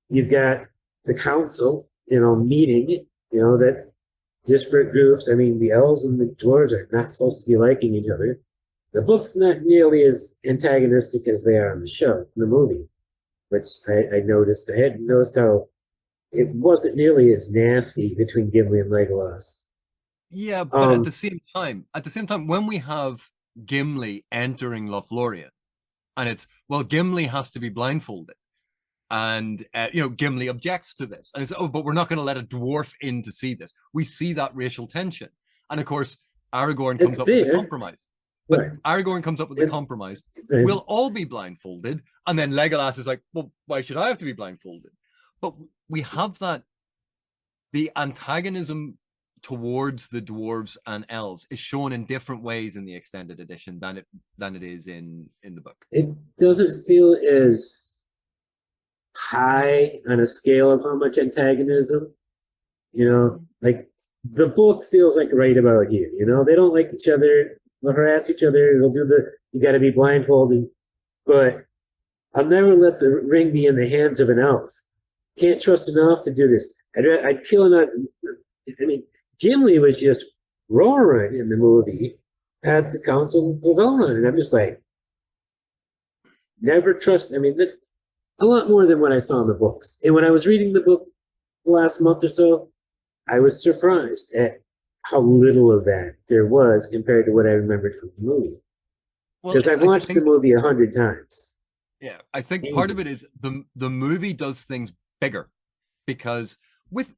You've got the council, meeting, that disparate groups. I mean, the elves and the dwarves are not supposed to be liking each other. The book's not nearly as antagonistic as they are on the show, in the movie, which I noticed. I hadn't noticed how it wasn't nearly as nasty between Gimli and Legolas. Yeah, but at the same time, when we have Gimli entering Lothlorien, and it's, well, Gimli has to be blindfolded, and Gimli objects to this, and it's, oh, but we're not going to let a dwarf in to see this. We see that racial tension, and of course, Aragorn comes up with a compromise. But right. Aragorn comes up with a compromise. We'll all be blindfolded, and then Legolas is like, well, why should I have to be blindfolded? But we have that, the antagonism towards the dwarves and elves is shown in different ways in the extended edition than it is in the book. It doesn't feel as high on a scale of how much antagonism, like the book feels like right about here. They don't like each other, they'll harass each other, they'll do you got to be blindfolded, but I'll never let the ring be in the hands of an elf. Can't trust an elf to do this. I'd kill an elf. I mean, Gimli was just roaring in the movie at the Council of Elrond, and I'm just like, never trust. I mean, a lot more than what I saw in the books. And when I was reading the book last month or so, I was surprised at how little of that there was compared to what I remembered from the movie. Because I've watched the movie 100 times. Yeah, I think part of it is the movie does things bigger, because with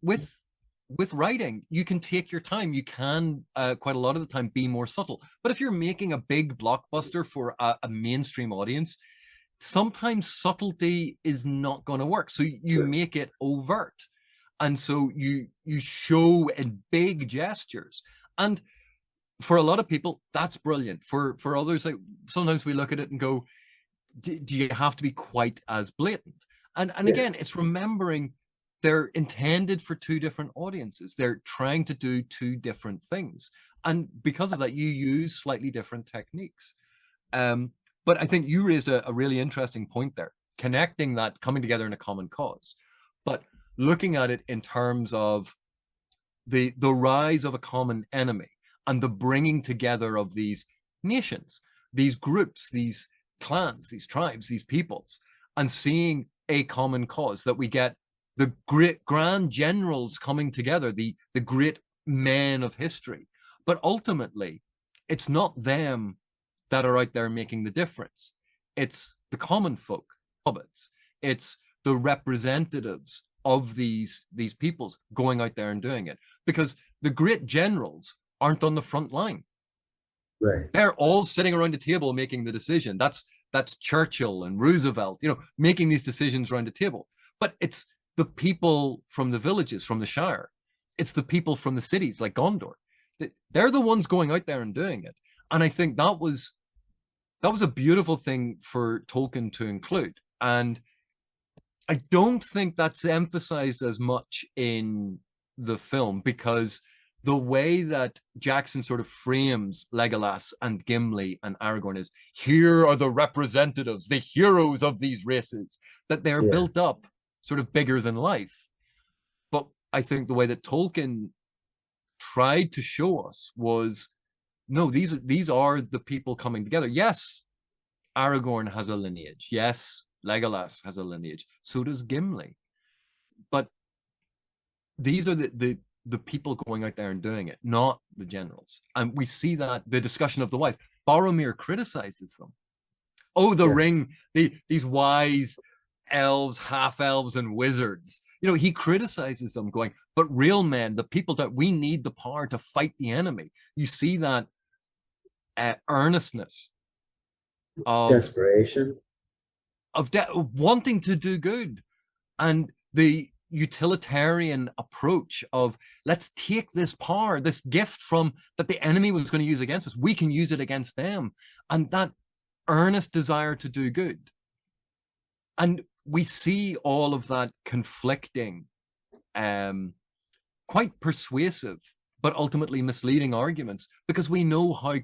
writing, you can take your time. You can quite a lot of the time be more subtle. But if you're making a big blockbuster for a mainstream audience, sometimes subtlety is not going to work. So you make it overt. And so you show in big gestures. And for a lot of people, that's brilliant. For others, like, sometimes we look at it and go, do you have to be quite as blatant? And again, it's remembering they're intended for two different audiences. They're trying to do two different things. And because of that, you use slightly different techniques. But I think you raised a really interesting point there, connecting that, coming together in a common cause, but looking at it in terms of the rise of a common enemy and the bringing together of these nations, these groups, these clans, these tribes, these peoples, and seeing a common cause, that we get the great grand generals coming together, the great men of history. But ultimately, it's not them that are out there making the difference. It's the common folk, hobbits. It's the representatives of these peoples going out there and doing it. Because the great generals aren't on the front line. Right. They're all sitting around the table making the decision. That's Churchill and Roosevelt, making these decisions around the table. But it's the people from the villages, from the Shire. It's the people from the cities like Gondor. They're the ones going out there and doing it. And I think that was a beautiful thing for Tolkien to include. And I don't think that's emphasized as much in the film, because the way that Jackson sort of frames Legolas and Gimli and Aragorn is, here are the representatives, the heroes of these races, that they're built up sort of bigger than life. But I think the way that Tolkien tried to show us was, no, these are the people coming together. Yes, Aragorn has a lineage. Yes, Legolas has a lineage. So does Gimli. But these are the people going out there and doing it, not the generals. And we see that the discussion of the wise. Boromir criticizes them. Oh, the ring, these wise elves, half elves, and wizards. He criticizes them, going, but real men, the people that we need the power to fight the enemy. You see that earnestness of desperation, of wanting to do good, and the utilitarian approach of, let's take this power, this gift that the enemy was going to use against us, we can use it against them. And that earnest desire to do good. And we see all of that conflicting, quite persuasive, but ultimately misleading arguments, because we know how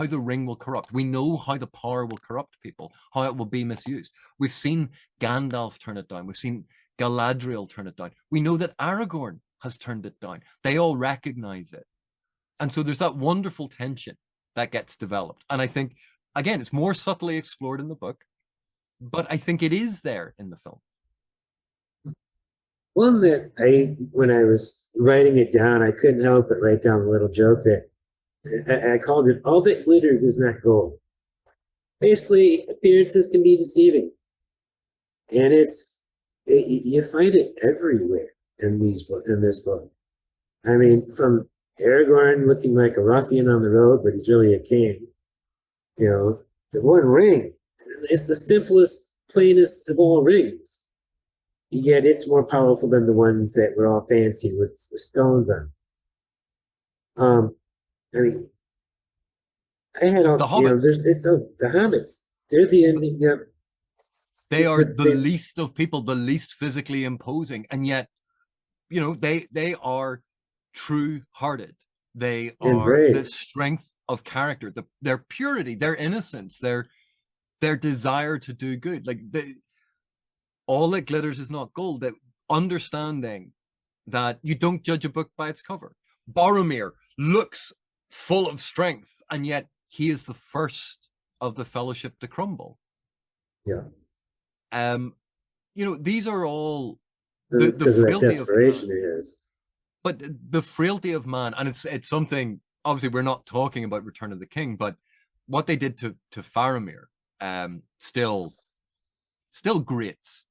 the ring will corrupt. We know how the power will corrupt people, how it will be misused. We've seen Gandalf turn it down. We've seen Galadriel turn it down. We know that Aragorn has turned it down. They all recognize it. And so there's that wonderful tension that gets developed. And I think, again, it's more subtly explored in the book, but I think it is there in the film. One that when I was writing it down, I couldn't help but write down a little joke that I called it, "All that glitters is not gold." Basically, appearances can be deceiving. And you find it everywhere in this book. I mean, from Aragorn looking like a ruffian on the road, but he's really a king. You know, the One Ring, it's the simplest, plainest of all rings. Yet it's more powerful than the ones that were all fancy with stones on. I mean, I had all the hobbits. The hobbits. They're the ending. They are the least of people, the least physically imposing, and yet, you know, they are true-hearted. They are the strength of character, their purity, their innocence, their desire to do good. Like all that glitters is not gold. That understanding that you don't judge a book by its cover. Boromir looks full of strength, and yet he is the first of the Fellowship to crumble. Yeah. You know, these are all the frailty of desperation it is. But the frailty of man, and it's something, obviously we're not talking about Return of the King, but what they did to Faramir still grates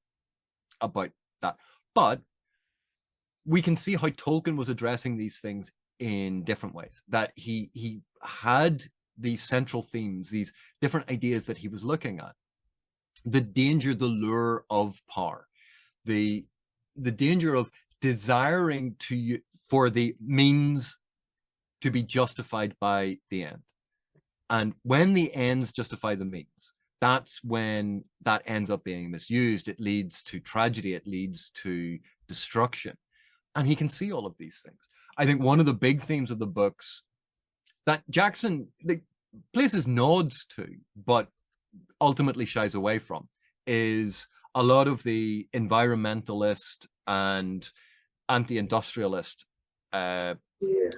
about that. But we can see how Tolkien was addressing these things in different ways, that he had these central themes, these different ideas that he was looking at. The danger, the lure of power, the danger of desiring for the means to be justified by the end. And when the ends justify the means, that's when that ends up being misused. It leads to tragedy. It leads to destruction. And he can see all of these things. I think one of the big themes of the books that Jackson places nods to, but ultimately shies away from, is a lot of the environmentalist and anti-industrialist,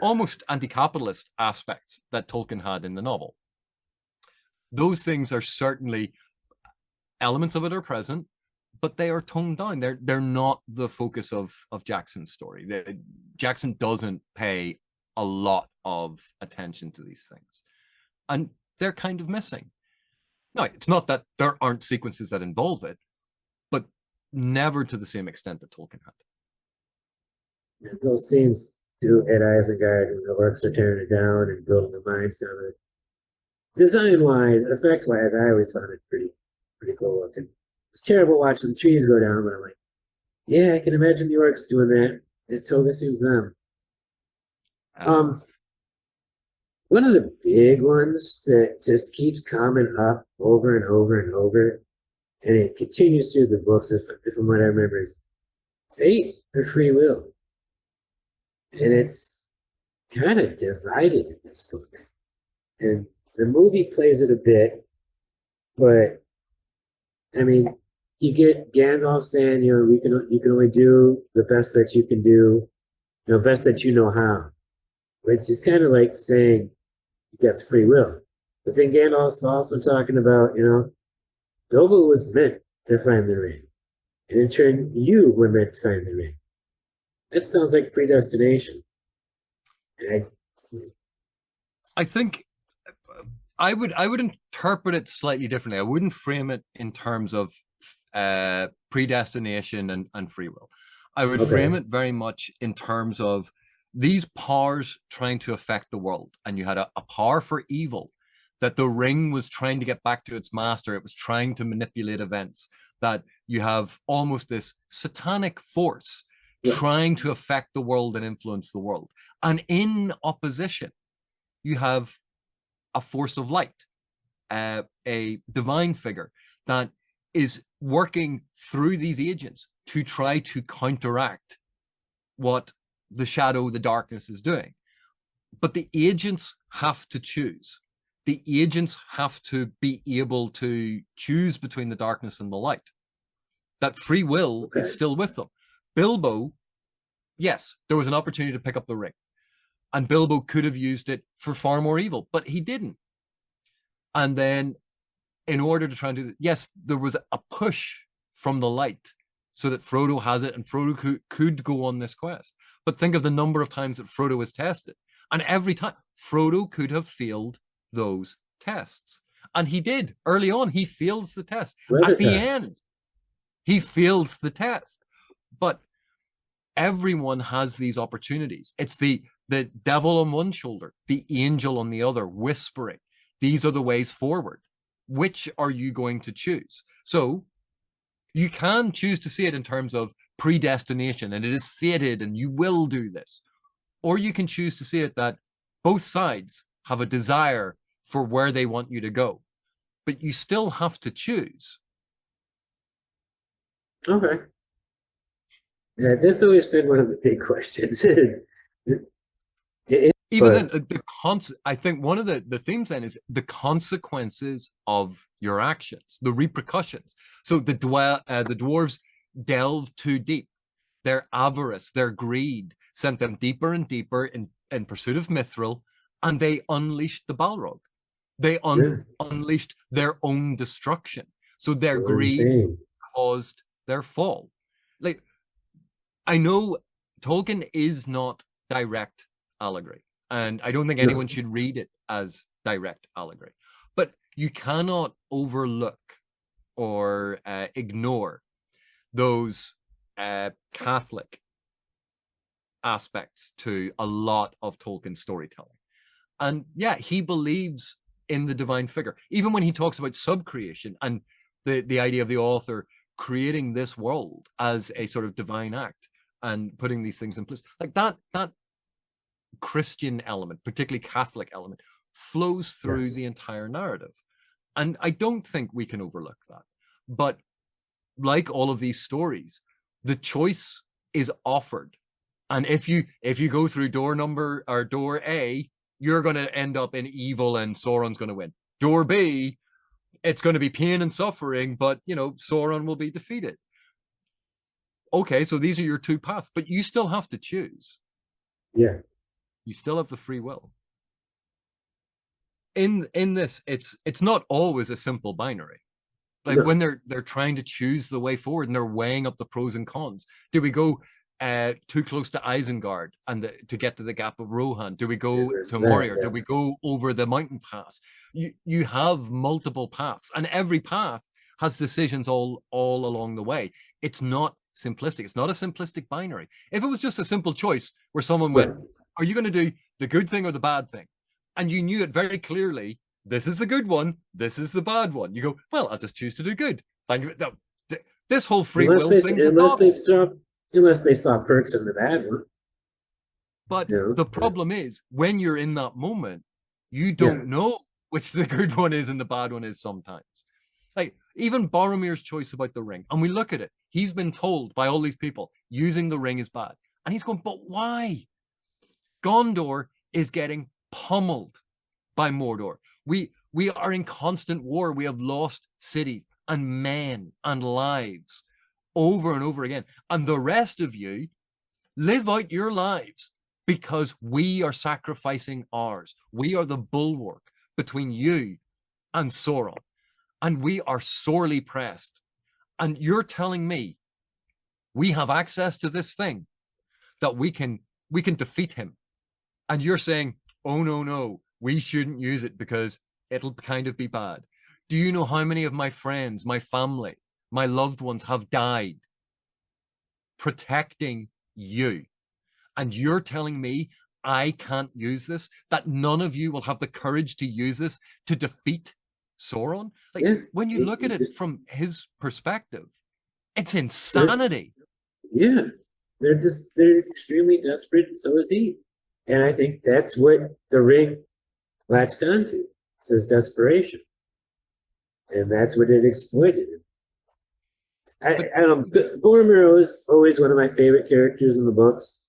almost anti-capitalist aspects that Tolkien had in the novel. Those things are certainly, elements of it are present, but they are toned down. They're not the focus of Jackson's story. Jackson doesn't pay a lot of attention to these things, and they're kind of missing. No, it's not that there aren't sequences that involve it, but never to the same extent that Tolkien had. Those scenes at Isengard, when the orcs are tearing it down and building the mines down there. Design-wise, effects-wise, I always found it pretty cool looking. It's terrible watching the trees go down, but I'm like, yeah, I can imagine the orcs doing that. It totally seems them. One of the big ones that just keeps coming up over and over and over, and it continues through the books, from what I remember, is fate or free will. And it's kind of divided in this book. And the movie plays it a bit, but I mean, you get Gandalf saying, you know, you can only do the best that you can do, best that you know how. Which is kind of like saying you got free will. But then Gandalf's also talking about, Bilbo was meant to find the ring. And in turn, you were meant to find the ring. That sounds like predestination. I think I would interpret it slightly differently. I wouldn't frame it in terms of predestination and free will. I would frame it very much in terms of these powers trying to affect the world. And you had a power for evil, that the ring was trying to get back to its master. It was trying to manipulate events, that you have almost this satanic force trying to affect the world and influence the world. And in opposition, you have a force of light, a divine figure that is working through these agents to try to counteract what the shadow, the darkness is doing. But the agents have to choose. The agents have to be able to choose between the darkness and the light. That free will is still with them. Bilbo, yes, there was an opportunity to pick up the ring. And Bilbo could have used it for far more evil, but he didn't. And then in order to try and do that, yes, there was a push from the light so that Frodo has it and Frodo could go on this quest. But think of the number of times that Frodo was tested. And every time, Frodo could have failed those tests. And he did. Early on, he fails the test. At the end, he fails the test. But everyone has these opportunities. It's the devil on one shoulder, the angel on the other, whispering. These are the ways forward. Which are you going to choose? So you can choose to see it in terms of predestination and it is fated and you will do this. Or you can choose to see it that both sides have a desire for where they want you to go. But you still have to choose. Okay. Yeah, that's always been one of the big questions. Even then, I think one of the themes then is the consequences of your actions, the repercussions. So the dwarves delved too deep. Their avarice, their greed sent them deeper and deeper in pursuit of Mithril, and they unleashed the Balrog. They unleashed their own destruction. So their greed caused their fall. Like, I know Tolkien is not direct allegory. And I don't think anyone should read it as direct allegory. But you cannot overlook or ignore those Catholic aspects to a lot of Tolkien's storytelling. And yeah, he believes in the divine figure. Even when he talks about subcreation and the idea of the author creating this world as a sort of divine act and putting these things in place. Like that Christian element, particularly Catholic element, flows through the entire narrative. And I don't think we can overlook that. But like all of these stories, the choice is offered. And if you go through door A, you're going to end up in evil and Sauron's going to win. Door B, it's going to be pain and suffering, but Sauron will be defeated. Okay, so these are your two paths, but you still have to choose. Yeah. You still have the free will. In this, it's not always a simple binary. Like when they're trying to choose the way forward and they're weighing up the pros and cons. Do we go too close to Isengard and to get to the Gap of Rohan? Do we go to Moria? Do we go over the mountain pass? You have multiple paths, and every path has decisions all along the way. It's not simplistic. It's not a simplistic binary. If it was just a simple choice where someone went, are you going to do the good thing or the bad thing? And you knew it very clearly, this is the good one, this is the bad one. You go, well, I'll just choose to do good. Thank you. No, this whole free will thing. Unless they saw perks in the bad one. But the problem is, when you're in that moment, you don't know which the good one is and the bad one is sometimes. Like, even Boromir's choice about the ring, and we look at it, he's been told by all these people, using the ring is bad. And he's going, but why? Gondor is getting pummeled by Mordor. We are in constant war. We have lost cities and men and lives over and over again. And the rest of you live out your lives because we are sacrificing ours. We are the bulwark between you and Sauron. And we are sorely pressed. And you're telling me we have access to this thing that we can defeat him. And you're saying, oh, no, we shouldn't use it because it'll kind of be bad. Do you know how many of my friends, my family, my loved ones have died protecting you? And you're telling me I can't use this, that none of you will have the courage to use this to defeat Sauron? Like, when you look at it from his perspective, it's insanity. Yeah, they're extremely desperate, and so is he. And I think that's what the ring latched onto. It's his desperation. And that's what it exploited. Boromir was always one of my favorite characters in the books,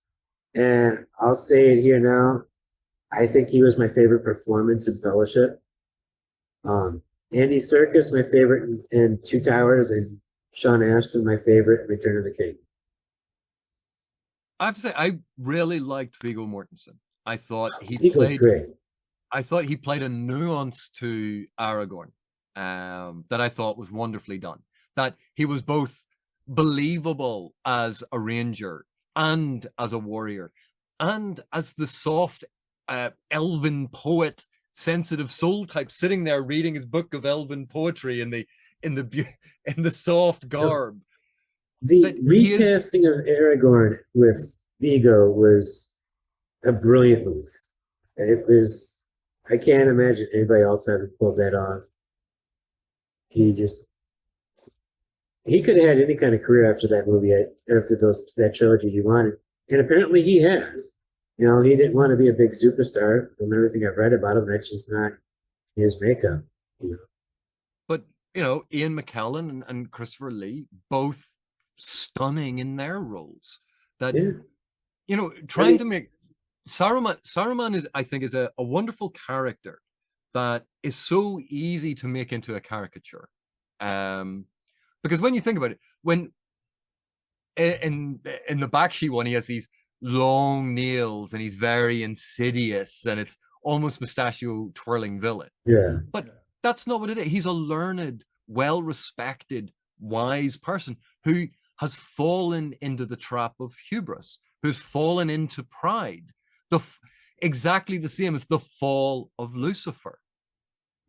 and I'll say it here now. I think he was my favorite performance in Fellowship. Andy Serkis, my favorite in Two Towers, and Sean Astin, my favorite in Return of the King. I have to say, I really liked Viggo Mortensen. I thought was great. I thought he played a nuance to Aragorn that I thought was wonderfully done. That he was both believable as a ranger and as a warrior, and as the soft elven poet, sensitive soul type, sitting there reading his book of elven poetry in the soft garb. The recasting of Aragorn with Viggo was a brilliant move. It was, I can't imagine anybody else having pulled that off. He could have had any kind of career after that movie, after that trilogy he wanted. And apparently he has. You know, he didn't want to be a big superstar. From everything I've read about him, that's just not his makeup. You know. But, you know, Ian McKellen and Christopher Lee, both stunning in their roles. That, you know, trying to make Saruman is, I think, is a wonderful character that is so easy to make into a caricature. Because when you think about it, when in the Bakshi one, he has these long nails and he's very insidious and it's almost mustachio twirling villain. Yeah. But that's not what it is. He's a learned, well-respected, wise person who has fallen into the trap of hubris, who's fallen into pride. Exactly the same as the fall of Lucifer.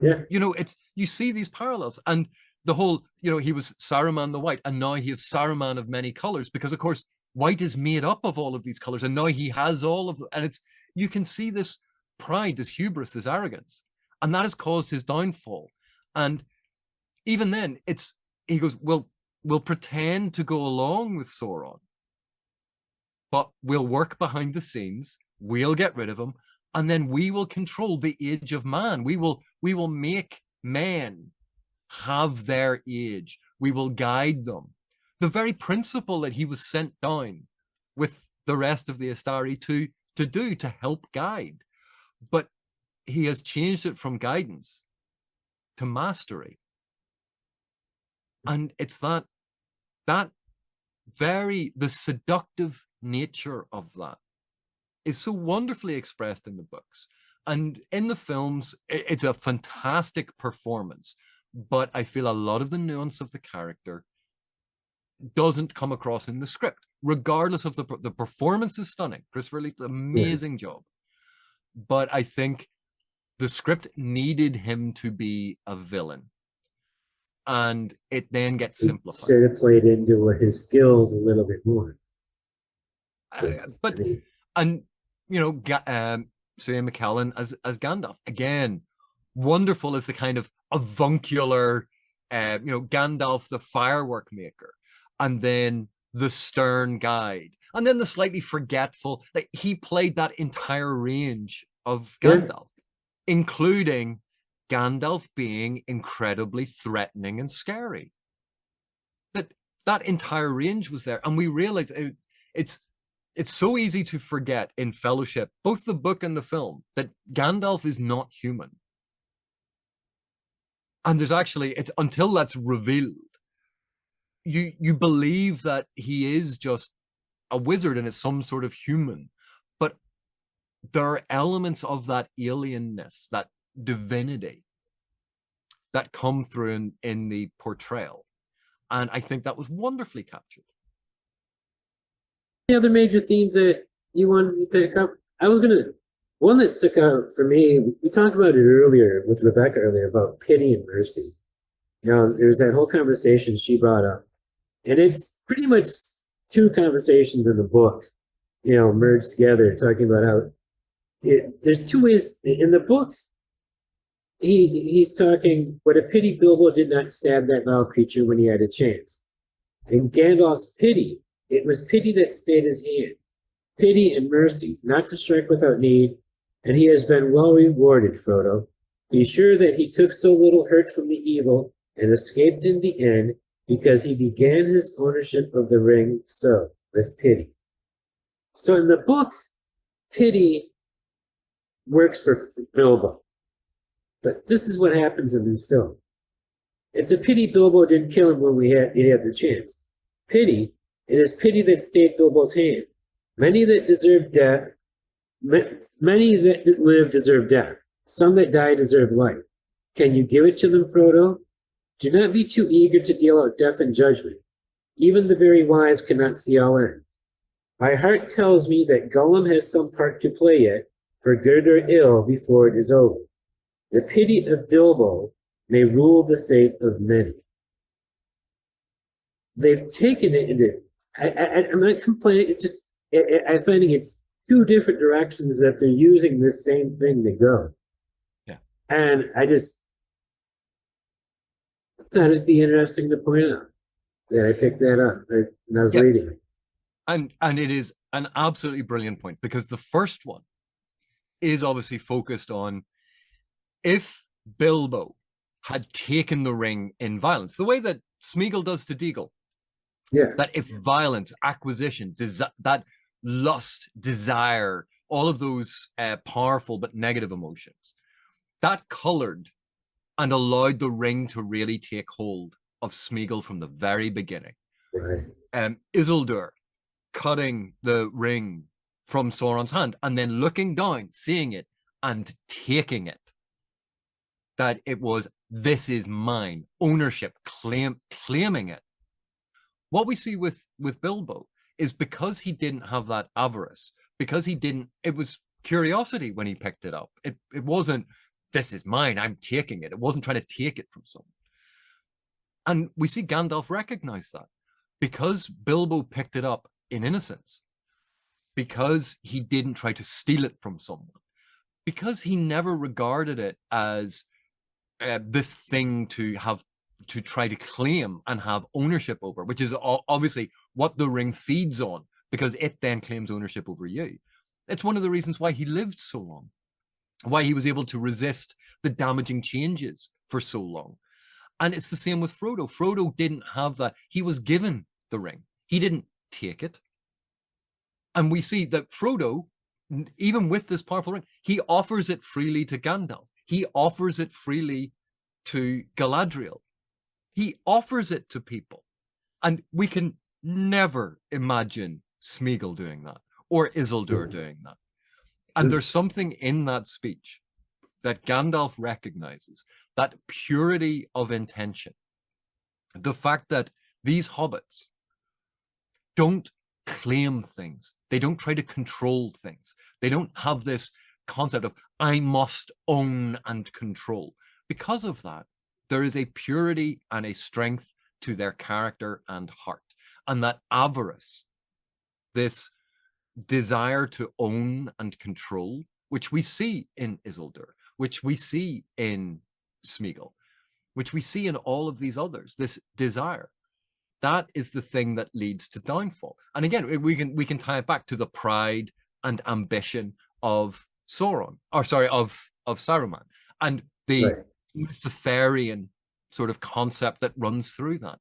Yeah. You know, you see these parallels, and the whole, you know, he was Saruman the White, and now he is Saruman of many colors, because of course white is made up of all of these colors, and now he has all of them, and you can see this pride, this hubris, this arrogance, and that has caused his downfall. And even then, he goes, well, we'll pretend to go along with Sauron, but we'll work behind the scenes, we'll get rid of him, and then we will control the age of man. We will make men have their age. We will guide them. The very principle that he was sent down with the rest of the Astari to help guide. But he has changed it from guidance to mastery. And it's the seductive nature of that is so wonderfully expressed in the books. And in the films, it's a fantastic performance. But I feel a lot of the nuance of the character doesn't come across in the script, regardless of the performance is stunning. Christopher Lee, amazing job. But I think the script needed him to be a villain. And it then gets simplified. Should have played into his skills a little bit more. And you know, so Ian McKellen as Gandalf, again, wonderful as the kind of avuncular, you know, Gandalf the firework maker, and then the stern guide, and then the slightly forgetful. Like, he played that entire range of Gandalf, including Gandalf being incredibly threatening and scary. That entire range was there, and we realized it's so easy to forget in Fellowship, both the book and the film, that Gandalf is not human. And there's actually, it's until that's revealed, you believe that he is just a wizard and it's some sort of human. But there are elements of that alienness, that divinity, that come through in the portrayal. And I think that was wonderfully captured. The other major themes that you wanted to pick up, one that stuck out for me, we talked about it earlier with Rebecca earlier about pity and mercy. You know, there's that whole conversation she brought up. And it's pretty much two conversations in the book, you know, merged together, talking about how there's two ways in the book. He's talking, what a pity Bilbo did not stab that vile creature when he had a chance. And Gandalf's pity, it was pity that stayed his hand. Pity and mercy, not to strike without need, and he has been well rewarded, Frodo. Be sure that he took so little hurt from the evil and escaped in the end. because he began his ownership of the ring so, with pity. So in the book, pity works for Bilbo. But this is what happens in the film. It's a pity Bilbo didn't kill him when he had the chance. Pity, it is pity that stayed Bilbo's hand. Many that deserve death, many that live deserve death. Some that die deserve life. Can you give it to them, Frodo? Do not be too eager to deal out death and judgment. Even the very wise cannot see all ends. My heart tells me that Gollum has some part to play yet, for good or ill, before it is over. The pity of Bilbo may rule the fate of many. They've taken it into, I'm not complaining, I'm finding it's two different directions that they're using the same thing to go. Yeah. And I just thought it'd be interesting to point out that I picked that up when I was reading it. And it is an absolutely brilliant point, because the first one is obviously focused on if Bilbo had taken the ring in violence, the way that Smeagol does to Deagle. Yeah. That if violence, acquisition, that lust, desire, all of those powerful but negative emotions, that colored and allowed the ring to really take hold of Smeagol from the very beginning. Right. Isildur cutting the ring from Sauron's hand and then looking down, seeing it and taking it. That it was, this is mine, ownership, claiming it. What we see with Bilbo is because he didn't have that avarice, because he didn't, it was curiosity when he picked it up. It wasn't, this is mine, I'm taking it. It wasn't trying to take it from someone. And we see Gandalf recognize that because Bilbo picked it up in innocence, because he didn't try to steal it from someone, because he never regarded it as this thing to try to claim and have ownership over, which is obviously what the ring feeds on, because it then claims ownership over you. It's one of the reasons why he lived so long, why he was able to resist the damaging changes for so long. And it's the same with Frodo. Frodo didn't have that. He was given the ring. He didn't take it. And we see that Frodo, even with this powerful ring, he offers it freely to Gandalf. He offers it freely to Galadriel. He offers it to people. And we can never imagine Smeagol doing that or Isildur doing that. And there's something in that speech that Gandalf recognizes, that purity of intention. The fact that these hobbits don't claim things. They don't try to control things. They don't have this concept of, I must own and control. Because of that, there is a purity and a strength to their character and heart. And that avarice, this desire to own and control, which we see in Isildur, which we see in Smeagol, which we see in all of these others, this desire, that is the thing that leads to downfall. And again, we can tie it back to the pride and ambition of Sauron, or sorry, of Saruman, and the Luciferian sort of concept that runs through that.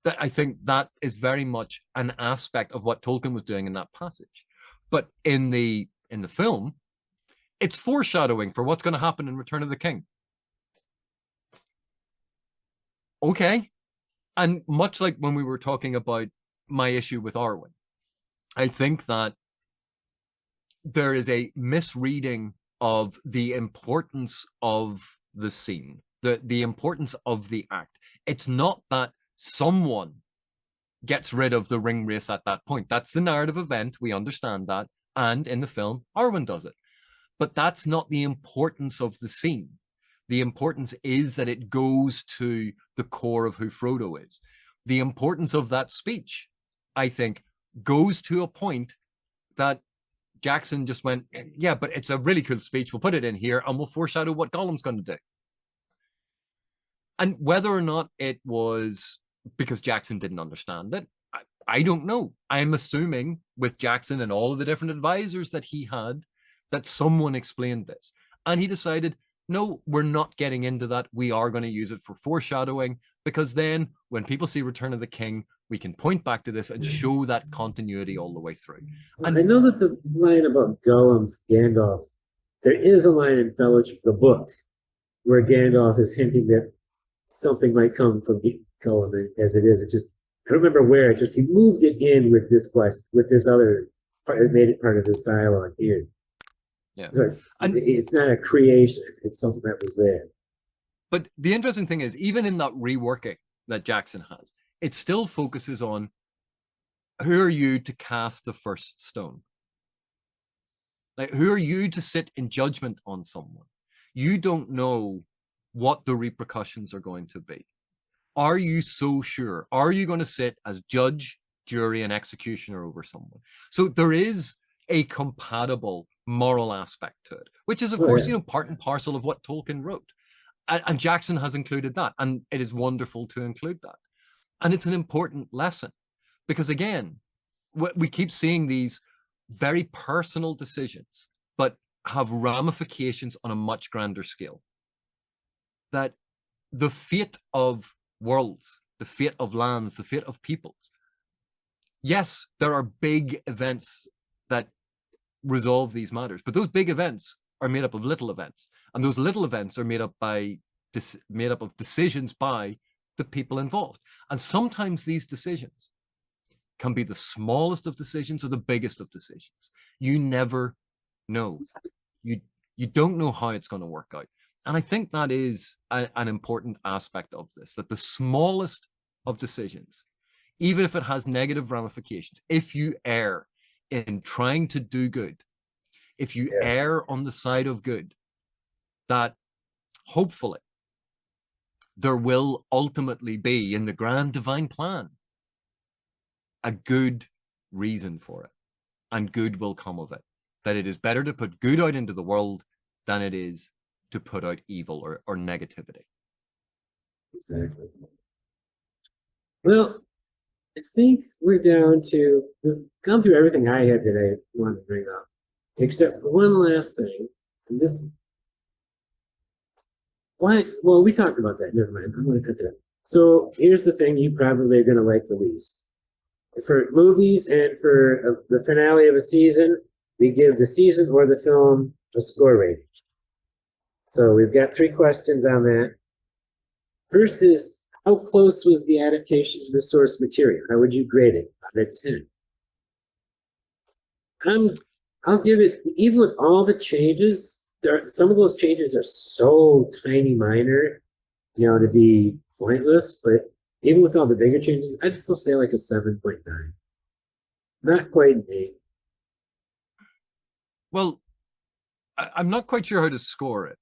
That I think that is very much an aspect of what Tolkien was doing in that passage. But in the film, it's foreshadowing for what's going to happen in Return of the King. Okay. And much like when we were talking about my issue with Arwen, I think that there is a misreading of the importance of the scene, the importance of the act. It's not that someone gets rid of the ring race at that point. That's the narrative event. We understand that. And in the film, Arwen does it. But that's not the importance of the scene. The importance is that it goes to the core of who Frodo is. The importance of that speech, I think, goes to a point that Jackson just went, yeah, but it's a really cool speech. We'll put it in here and we'll foreshadow what Gollum's going to do. And whether or not it was because Jackson didn't understand it, I don't know. I'm assuming with Jackson and all of the different advisors that he had, that someone explained this. And he decided, no, we're not getting into that. We are going to use it for foreshadowing, because then when people see Return of the King, we can point back to this and show that continuity all the way through. And I know that the line about Gollum, Gandalf, there is a line in Fellowship, the book, where Gandalf is hinting that something might come from Gollum as it is. It just, I don't remember where, it just, he moved it in with this question, with this other part, it made it part of this dialogue here. Yeah. So it's not a creation, it's something that was there. But the interesting thing is, even in that reworking that Jackson has, it still focuses on who are you to cast the first stone? Like, who are you to sit in judgment on someone? You don't know what the repercussions are going to be. Are you so sure? Are you going to sit as judge, jury, and executioner over someone? So there is a compatible moral aspect to it, which is, of course, you know, part and parcel of what Tolkien wrote. And Jackson has included that, and it is wonderful to include that. And it's an important lesson, because again, we keep seeing these very personal decisions, but have ramifications on a much grander scale. That the fate of worlds, the fate of lands, the fate of peoples. Yes, there are big events that resolve these matters, but those big events are made up of little events, and those little events are made up of decisions by the people involved. And sometimes these decisions can be the smallest of decisions or the biggest of decisions. You never know. You don't know how it's going to work out. And I think that is an important aspect of this, that the smallest of decisions, even if it has negative ramifications, if you err in trying to do good, if you err on the side of good, that hopefully there will ultimately be, in the grand divine plan, a good reason for it, and good will come of it. That it is better to put good out into the world than it is to put out evil or negativity. Exactly. Well, I think we're down to, we've gone through everything I had that I wanted to bring up, except for one last thing. And this, why? Well, we talked about that. Never mind. I'm going to cut that. So here's the thing you probably are going to like the least. For movies and for the finale of a season, we give the season or the film a score rating. So we've got 3 questions on that. First is, how close was the adaptation to the source material? How would you grade it out of 10? I'll give it, even with all the changes, some of those changes are so tiny minor, you know, to be pointless, but even with all the bigger changes, I'd still say like a 7.9. Not quite an 8. Well, I'm not quite sure how to score it.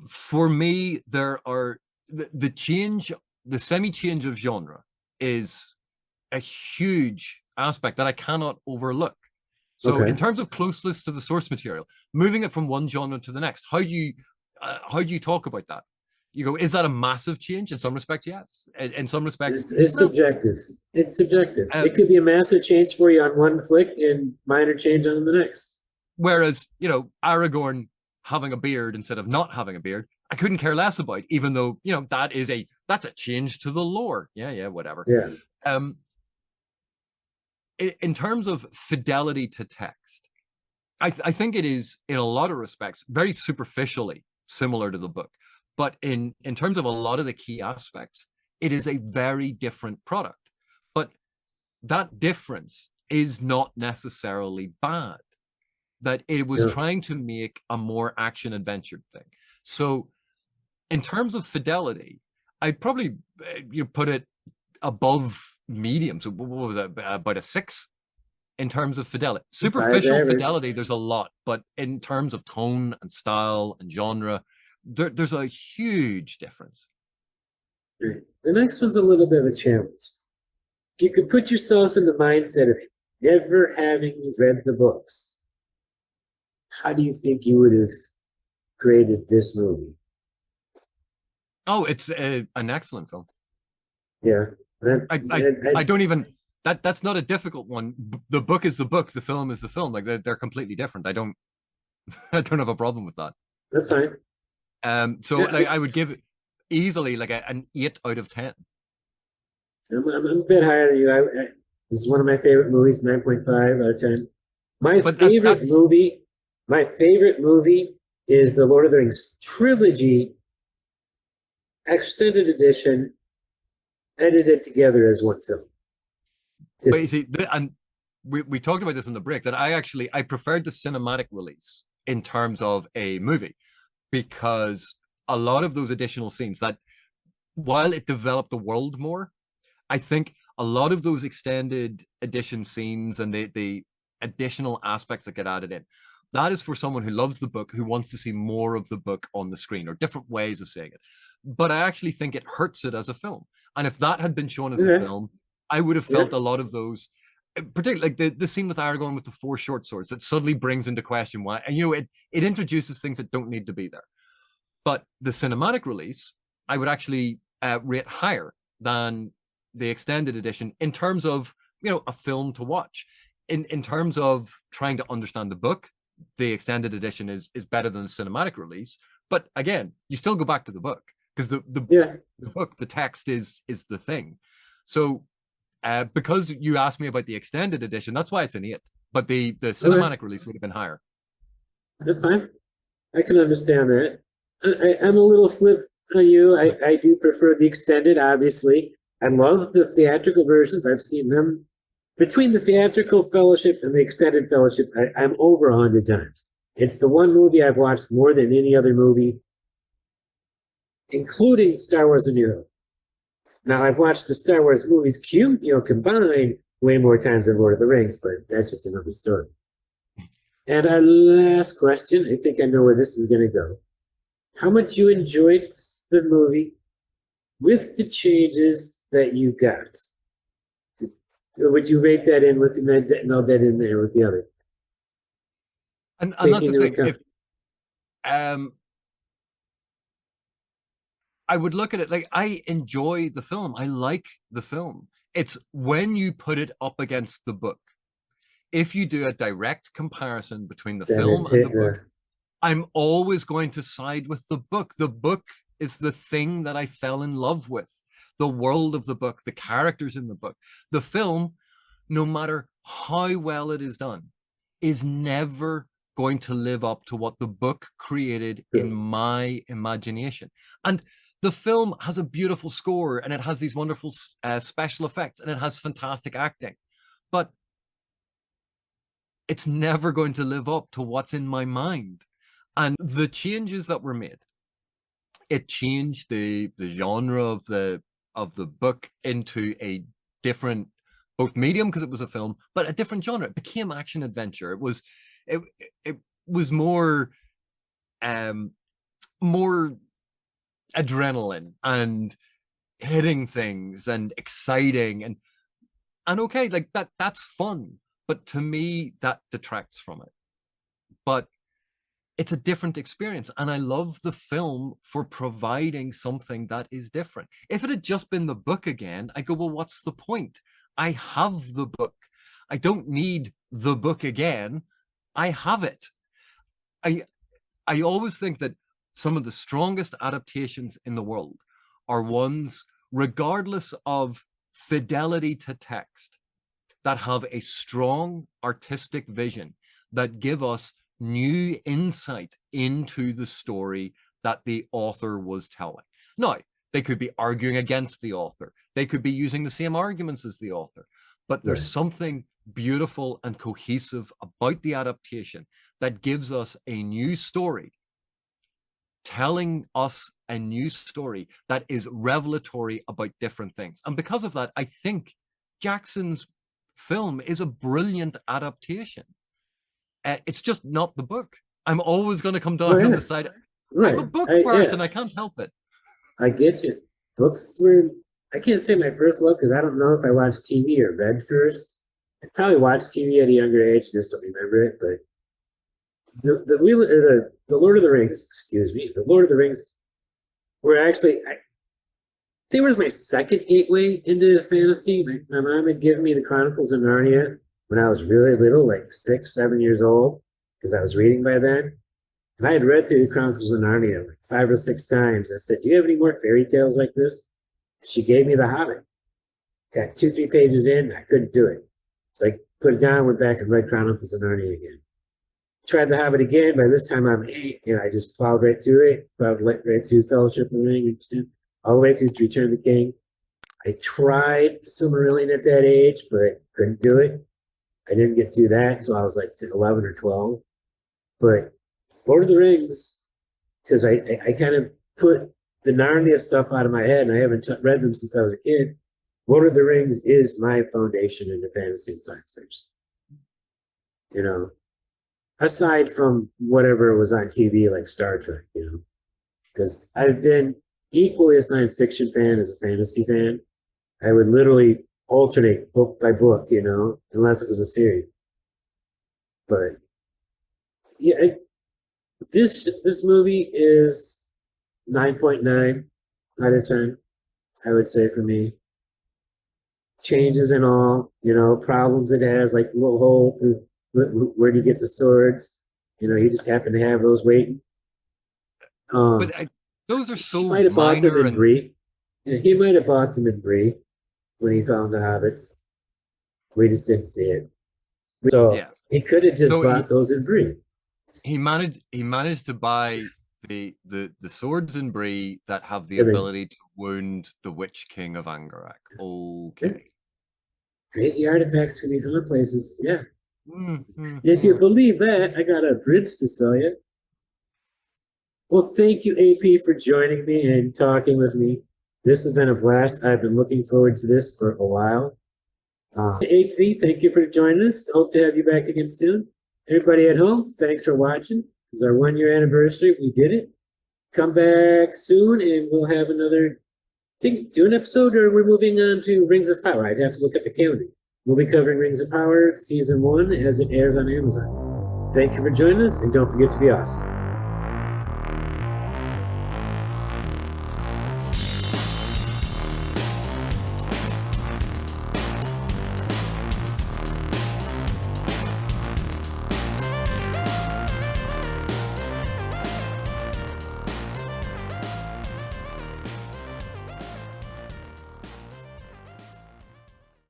For me, there are the change, the semi-change of genre is a huge aspect that I cannot overlook. So in terms of closeness to the source material, moving it from one genre to the next, how do you talk about that? You go, is that a massive change? In some respects, yes. In some respects, it's subjective. It's subjective. It could be a massive change for you on one flick and minor change on the next. Whereas, you know, Aragorn having a beard instead of not having a beard, I couldn't care less about, even though, you know, that's a change to the lore. Yeah, whatever. Yeah. In terms of fidelity to text, I think it is, in a lot of respects, very superficially similar to the book. But in terms of a lot of the key aspects, it is a very different product. But that difference is not necessarily bad. That it was trying to make a more action-adventure thing. So in terms of fidelity, I'd probably put it above medium. So what was that, about a 6 in terms of fidelity? Superficial fidelity, there's a lot, but in terms of tone and style and genre, there's a huge difference. The next one's a little bit of a challenge. If you could put yourself in the mindset of never having read the books, how do you think you would have created this movie? Oh, it's an excellent film. Yeah. I don't even, that's not a difficult one. The book is the book, the film is the film. Like they're completely different. I don't have a problem with that. That's fine. So Yeah, like I would give it easily like an 8 out of 10. I'm a bit higher than you. This is one of my favorite movies, 9.5 out of 10. My But favorite that's movie, my favorite movie is the Lord of the Rings trilogy, extended edition, edited together as one film. but you Just see, and we talked about this in the break that I preferred the cinematic release in terms of a movie because a lot of those additional scenes that while it developed the world more, I think a lot of those extended edition scenes and the additional aspects that get added in, that is for someone who loves the book, who wants to see more of the book on the screen or different ways of saying it. But I actually think it hurts it as a film. And if that had been shown as a okay. film, I would have Yeah. felt a lot of those, particularly like the scene with Aragorn with the 4 short swords that suddenly brings into question why, and it introduces things that don't need to be there. But the cinematic release, I would actually rate higher than the extended edition in terms of a film to watch. In terms of trying to understand the book, the extended edition is better than the cinematic release. But again, you still go back to the book because the book, the text is the thing. So because you asked me about the extended edition, that's why it's an 8. But the cinematic release would have been higher. That's fine. I can understand that. I'm a little flip on you. I do prefer the extended, obviously. I love the theatrical versions. I've seen them. Between the theatrical fellowship and the extended fellowship, I'm over 100 times. It's the one movie I've watched more than any other movie, including Star Wars: A New Hope. Now, I've watched the Star Wars movies combined way more times than Lord of the Rings, but that's just another story. And our last question, I think I know where this is going to go. How much you enjoyed the movie with the changes that you got? Or would you rate that in with the meld that in there with the other? And that's the thing. If, I would look at it like I enjoy the film. I like the film. It's when you put it up against the book. If you do a direct comparison between the film and the book, I'm always going to side with the book. The book is the thing that I fell in love with. The world of the book, the characters in the book. The film, no matter how well it is done, is never going to live up to what the book created in my imagination. And the film has a beautiful score and it has these wonderful special effects and it has fantastic acting. But it's never going to live up to what's in my mind. And the changes that were made, it changed the genre of the book into a different both medium because it was a film, but a different genre. It became action adventure. It was more more adrenaline and hitting things and exciting and okay, like that's fun. But to me, that detracts from it. But it's a different experience. And I love the film for providing something that is different. If it had just been the book again, I go, well, what's the point? I have the book. I don't need the book again. I have it. I always think that some of the strongest adaptations in the world are ones, regardless of fidelity to text, that have a strong artistic vision, that give us new insight into the story that the author was telling. Now, they could be arguing against the author. They could be using the same arguments as the author. But there's something beautiful and cohesive about the adaptation that gives us a new story, telling us a new story that is revelatory about different things. And because of that, I think Jackson's film is a brilliant adaptation. It's just not the book. I'm always going to come down on the side. I'm a book person. I can't help it. I get you. Books were, I can't say my first love because I don't know if I watched TV or read first. I probably watched TV at a younger age, just don't remember it. But the Lord of the Rings, the Lord of the Rings were actually, they were my second gateway into fantasy. My mom had given me the Chronicles of Narnia when I was really little, like 6, 7 years old, because I was reading by then. And I had read through the Chronicles of Narnia like 5 or 6 times. I said, do you have any more fairy tales like this? She gave me The Hobbit. Got 2-3 pages in, I couldn't do it. So I put it down, went back and read Chronicles of Narnia again. Tried The Hobbit again. By this time I'm 8, and I just plowed right through it. Plowed right through Fellowship of the Ring, all the way through Return of the King. I tried Silmarillion at that age, but couldn't do it. I didn't get to that until I was like 11 or 12. But Lord of the Rings, because I kind of put the Narnia stuff out of my head, and I haven't read them since I was a kid. Lord of the Rings is my foundation into fantasy and science fiction. You know, aside from whatever was on TV like Star Trek, you know, because I've been equally a science fiction fan as a fantasy fan. I would literally alternate book by book, you know, unless it was a series. But yeah, this movie is 9.9 out of 10, I would say, for me. Changes and all, you know, problems it has, like little hole, where do you get the swords? You know, you just happen to have those waiting. But those are so might have bought them in and... Bree. Yeah, he might have bought them in Bree when he found the hobbits. We just didn't see it. So yeah, he could have just bought those in Bree. He managed to buy the swords in Bree that have the ability to wound the Witch King of Angarak. Okay. Crazy artifacts can be found places. Yeah. If you believe that, I got a bridge to sell you. Well, thank you, AP, for joining me and talking with me. This has been a blast. I've been looking forward to this for a while. AP, thank you for joining us. Hope to have you back again soon. Everybody at home, thanks for watching. It's our 1-year anniversary. We did it. Come back soon, and we'll have another, do an episode, or we're moving on to Rings of Power. I'd have to look at the calendar. We'll be covering Rings of Power Season 1 as it airs on Amazon. Thank you for joining us, and don't forget to be awesome.